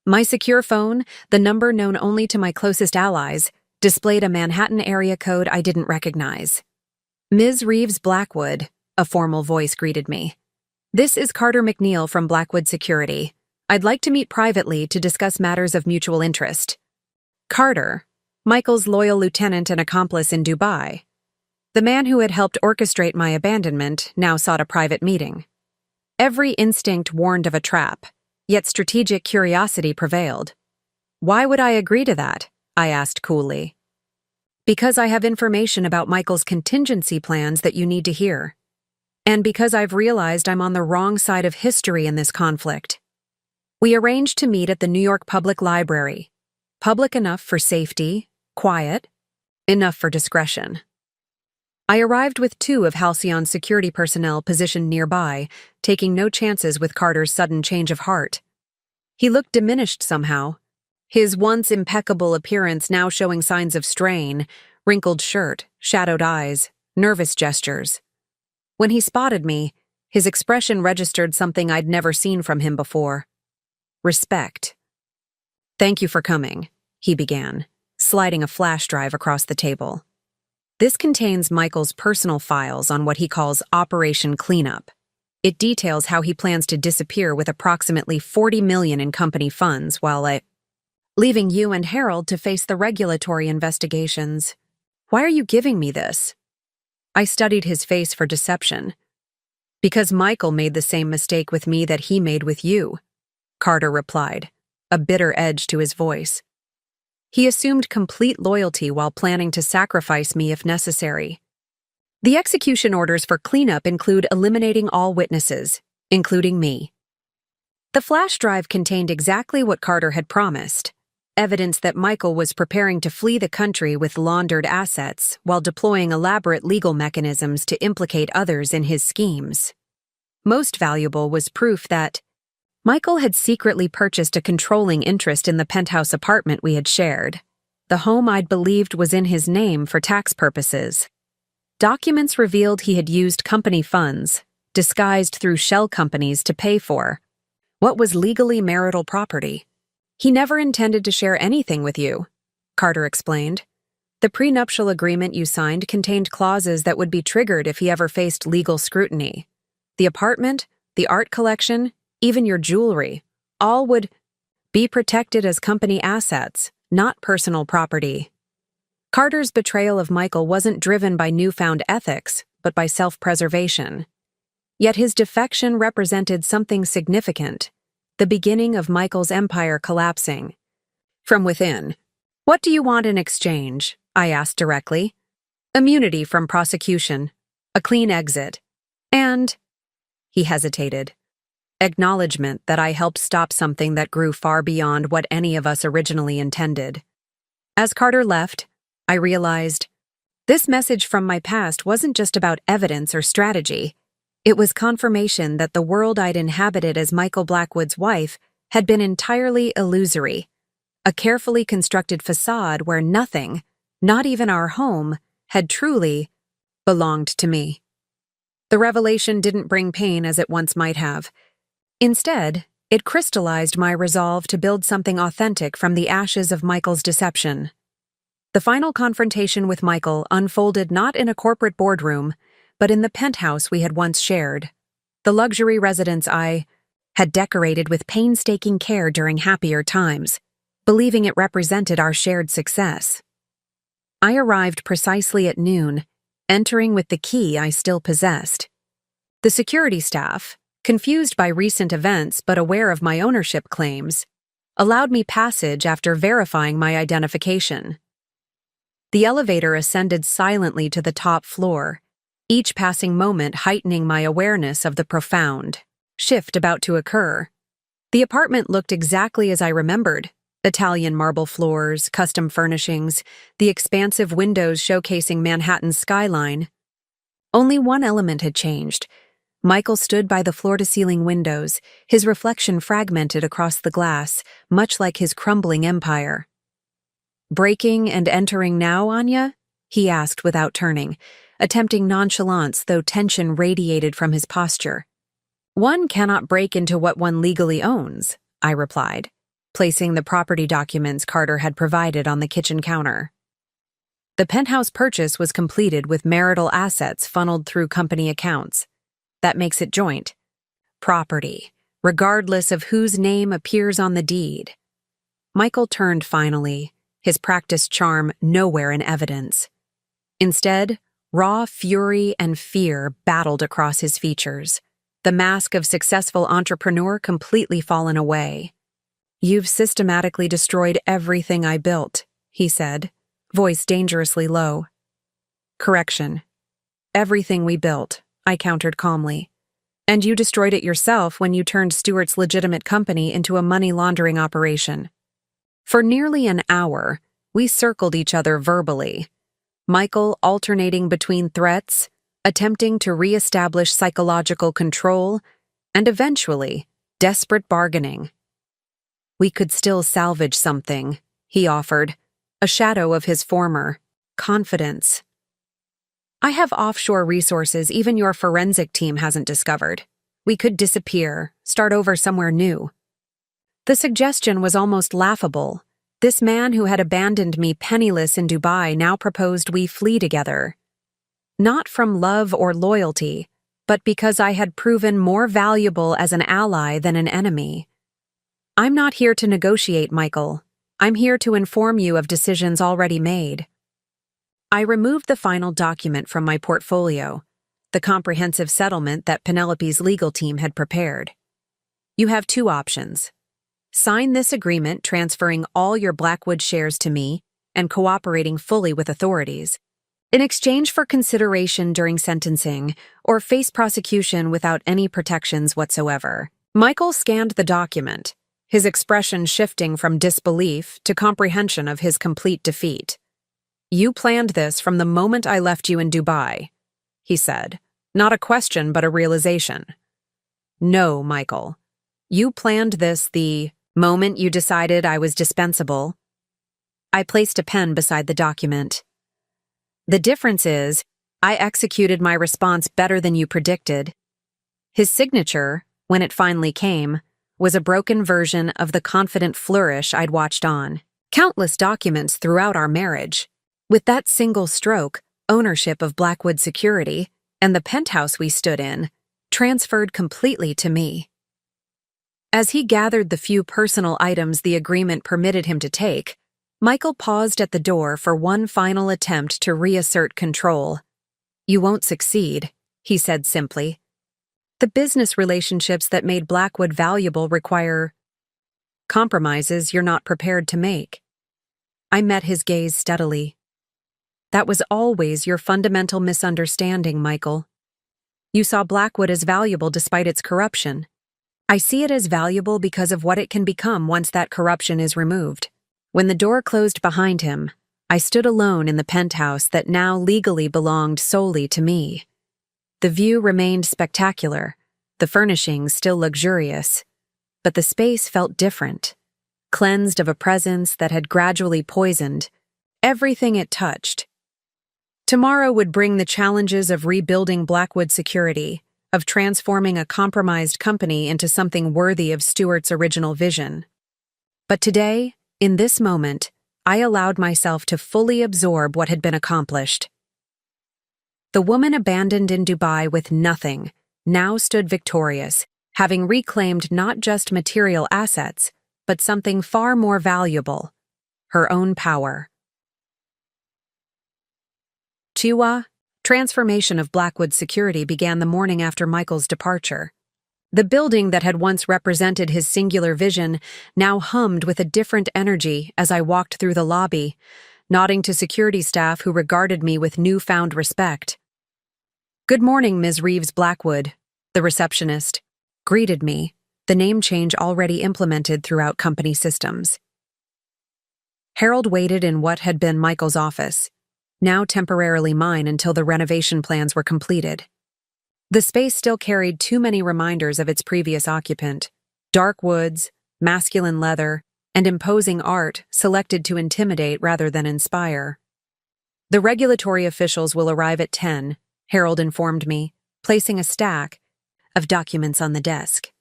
My secure phone, the number known only to my closest allies, displayed a Manhattan area code I didn't recognize. "Ms. Reeves Blackwood," a formal voice greeted me. "This is Carter McNeil from Blackwood Security. I'd like to meet privately to discuss matters of mutual interest." Carter, Michael's loyal lieutenant and accomplice in Dubai. The man who had helped orchestrate my abandonment now sought a private meeting. Every instinct warned of a trap, yet strategic curiosity prevailed. "Why would I agree to that?" I asked coolly. Because I have information about Michael's contingency plans that you need to hear. And because I've realized I'm on the wrong side of history in this conflict. We arranged to meet at the New York Public Library. Public enough for safety, quiet, enough for discretion. I arrived with 2 of Halcyon's security personnel positioned nearby, taking no chances with Carter's sudden change of heart. He looked diminished somehow, his once impeccable appearance now showing signs of strain, wrinkled shirt, shadowed eyes, nervous gestures. When he spotted me, his expression registered something I'd never seen from him before. Respect. "Thank you for coming," he began, sliding a flash drive across the table. This contains Michael's personal files on what he calls Operation Cleanup. It details how he plans to disappear with approximately $40 million in company funds while leaving you and Harold to face the regulatory investigations. Why are you giving me this? I studied his face for deception. Because Michael made the same mistake with me that he made with you, Carter replied, a bitter edge to his voice. He assumed complete loyalty while planning to sacrifice me if necessary. The execution orders for cleanup include eliminating all witnesses, including me. The flash drive contained exactly what Carter had promised, evidence that Michael was preparing to flee the country with laundered assets while deploying elaborate legal mechanisms to implicate others in his schemes. Most valuable was proof that Michael had secretly purchased a controlling interest in the penthouse apartment we had shared, the home I'd believed was in his name for tax purposes. Documents revealed he had used company funds, disguised through shell companies to pay for what was legally marital property. He never intended to share anything with you, Carter explained. The prenuptial agreement you signed contained clauses that would be triggered if he ever faced legal scrutiny. The apartment, the art collection, even your jewelry, all would be protected as company assets, not personal property. Carter's betrayal of Michael wasn't driven by newfound ethics, but by self-preservation. Yet his defection represented something significant, the beginning of Michael's empire collapsing. From within, "What do you want in exchange?" I asked directly. "Immunity from prosecution, a clean exit, and..." He hesitated. Acknowledgement that I helped stop something that grew far beyond what any of us originally intended. As Carter left, I realized this message from my past wasn't just about evidence or strategy. It was confirmation that the world I'd inhabited as Michael Blackwood's wife had been entirely illusory, a carefully constructed facade where nothing, not even our home, had truly belonged to me. The revelation didn't bring pain as it once might have. Instead, it crystallized my resolve to build something authentic from the ashes of Michael's deception. The final confrontation with Michael unfolded not in a corporate boardroom, but in the penthouse we had once shared, the luxury residence I had decorated with painstaking care during happier times, believing it represented our shared success. I arrived precisely at noon, entering with the key I still possessed. The security staff, confused by recent events but aware of my ownership claims, allowed me passage after verifying my identification. The elevator ascended silently to the top floor, each passing moment heightening my awareness of the profound shift about to occur. The apartment looked exactly as I remembered: Italian marble floors, custom furnishings, the expansive windows showcasing Manhattan's skyline. Only one element had changed. Michael stood by the floor-to-ceiling windows, his reflection fragmented across the glass, much like his crumbling empire. "Breaking and entering now, Anya?" he asked without turning, attempting nonchalance though tension radiated from his posture. "One cannot break into what one legally owns," I replied, placing the property documents Carter had provided on the kitchen counter. The penthouse purchase was completed with marital assets funneled through company accounts. That makes it joint property, regardless of whose name appears on the deed. Michael turned finally, his practiced charm nowhere in evidence. Instead, raw fury and fear battled across his features, the mask of successful entrepreneur completely fallen away. "You've systematically destroyed everything I built," he said, voice dangerously low. Correction. Everything we built, I countered calmly. And you destroyed it yourself when you turned Stewart's legitimate company into a money laundering operation. For nearly an hour, we circled each other verbally, Michael alternating between threats, attempting to re-establish psychological control, and eventually, desperate bargaining. We could still salvage something, he offered, a shadow of his former confidence. I have offshore resources even your forensic team hasn't discovered. We could disappear, start over somewhere new. The suggestion was almost laughable. This man who had abandoned me penniless in Dubai now proposed we flee together. Not from love or loyalty, but because I had proven more valuable as an ally than an enemy. I'm not here to negotiate, Michael. I'm here to inform you of decisions already made. I removed the final document from my portfolio, the comprehensive settlement that Penelope's legal team had prepared. You have two options. Sign this agreement transferring all your Blackwood shares to me and cooperating fully with authorities, in exchange for consideration during sentencing, or face prosecution without any protections whatsoever. Michael scanned the document, his expression shifting from disbelief to comprehension of his complete defeat. You planned this from the moment I left you in Dubai, he said, not a question but a realization. No, Michael. You planned this the moment you decided I was dispensable. I placed a pen beside the document. The difference is, I executed my response better than you predicted. His signature, when it finally came, was a broken version of the confident flourish I'd watched on countless documents throughout our marriage. With that single stroke, ownership of Blackwood Security and the penthouse we stood in transferred completely to me. As he gathered the few personal items the agreement permitted him to take, Michael paused at the door for one final attempt to reassert control. You won't succeed, he said simply. The business relationships that made Blackwood valuable require compromises you're not prepared to make. I met his gaze steadily. That was always your fundamental misunderstanding, Michael. You saw Blackwood as valuable despite its corruption. I see it as valuable because of what it can become once that corruption is removed. When the door closed behind him, I stood alone in the penthouse that now legally belonged solely to me. The view remained spectacular, the furnishings still luxurious, but the space felt different, cleansed of a presence that had gradually poisoned everything it touched. Tomorrow would bring the challenges of rebuilding Blackwood Security, of transforming a compromised company into something worthy of Stewart's original vision. But today, in this moment, I allowed myself to fully absorb what had been accomplished. The woman abandoned in Dubai with nothing now stood victorious, having reclaimed not just material assets, but something far more valuable, her own power. Chiwa, transformation of Blackwood Security began the morning after Michael's departure. The building that had once represented his singular vision now hummed with a different energy as I walked through the lobby, nodding to security staff who regarded me with newfound respect. Good morning, Ms. Reeves Blackwood, the receptionist greeted me, the name change already implemented throughout company systems. Harold waited in what had been Michael's office, now temporarily mine until the renovation plans were completed. The space still carried too many reminders of its previous occupant: dark woods, masculine leather, and imposing art selected to intimidate rather than inspire. The regulatory officials will arrive at 10, Harold informed me, placing a stack of documents on the desk.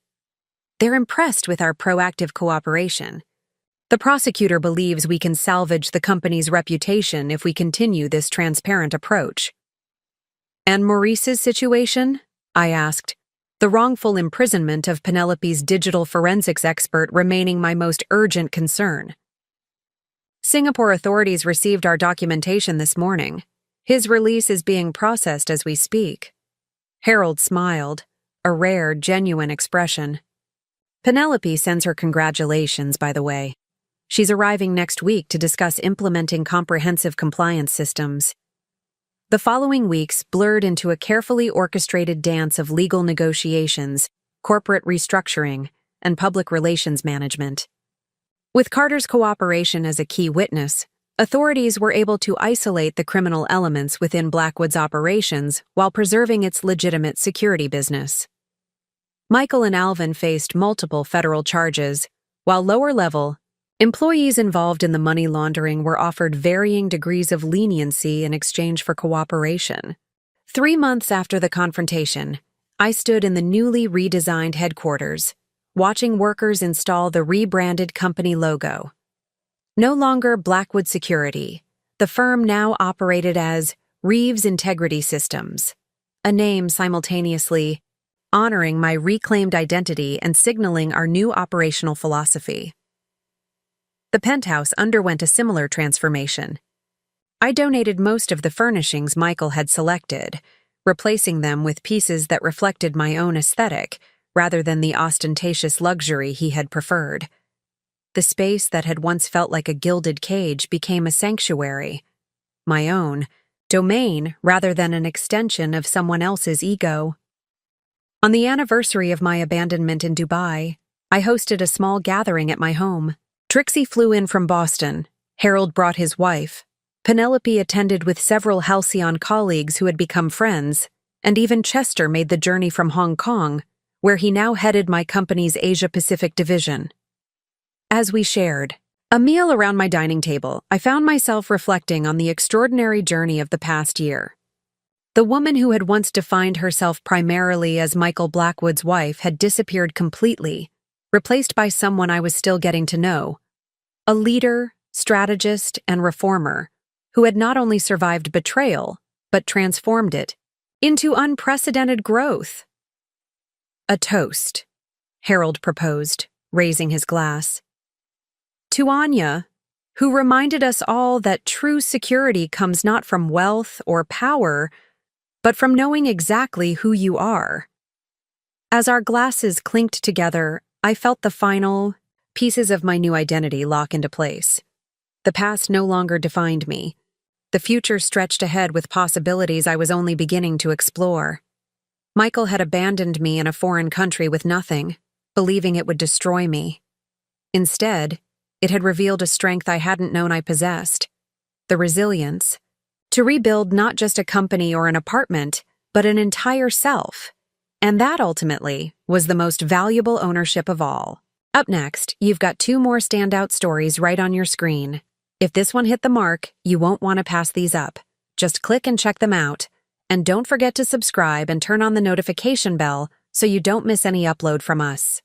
They're impressed with our proactive cooperation. The prosecutor believes we can salvage the company's reputation if we continue this transparent approach. And Maurice's situation? I asked, the wrongful imprisonment of Penelope's digital forensics expert remaining my most urgent concern. Singapore authorities received our documentation this morning. His release is being processed as we speak. Harold smiled, a rare, genuine expression. Penelope sends her congratulations, by the way. She's arriving next week to discuss implementing comprehensive compliance systems. The following weeks blurred into a carefully orchestrated dance of legal negotiations, corporate restructuring, and public relations management. With Carter's cooperation as a key witness, authorities were able to isolate the criminal elements within Blackwood's operations while preserving its legitimate security business. Michael and Alvin faced multiple federal charges, while lower-level employees involved in the money laundering were offered varying degrees of leniency in exchange for cooperation. 3 months after the confrontation, I stood in the newly redesigned headquarters, watching workers install the rebranded company logo. No longer Blackwood Security, the firm now operated as Reeves Integrity Systems, a name simultaneously honoring my reclaimed identity and signaling our new operational philosophy. The penthouse underwent a similar transformation. I donated most of the furnishings Michael had selected, replacing them with pieces that reflected my own aesthetic rather than the ostentatious luxury he had preferred. The space that had once felt like a gilded cage became a sanctuary, my own domain rather than an extension of someone else's ego. On the anniversary of my abandonment in Dubai, I hosted a small gathering at my home. Trixie flew in from Boston, Harold brought his wife, Penelope attended with several Halcyon colleagues who had become friends, and even Chester made the journey from Hong Kong, where he now headed my company's Asia-Pacific division. As we shared a meal around my dining table, I found myself reflecting on the extraordinary journey of the past year. The woman who had once defined herself primarily as Michael Blackwood's wife had disappeared completely, replaced by someone I was still getting to know, a leader, strategist, and reformer who had not only survived betrayal, but transformed it into unprecedented growth. A toast, Harold proposed, raising his glass. To Anya, who reminded us all that true security comes not from wealth or power, but from knowing exactly who you are. As our glasses clinked together, I felt the final pieces of my new identity lock into place. The past no longer defined me. The future stretched ahead with possibilities I was only beginning to explore. Michael had abandoned me in a foreign country with nothing, believing it would destroy me. Instead, it had revealed a strength I hadn't known I possessed, the resilience to rebuild not just a company or an apartment, but an entire self. And that, ultimately, was the most valuable ownership of all. Up next, you've got 2 more standout stories right on your screen. If this one hit the mark, you won't want to pass these up. Just click and check them out. And don't forget to subscribe and turn on the notification bell so you don't miss any upload from us.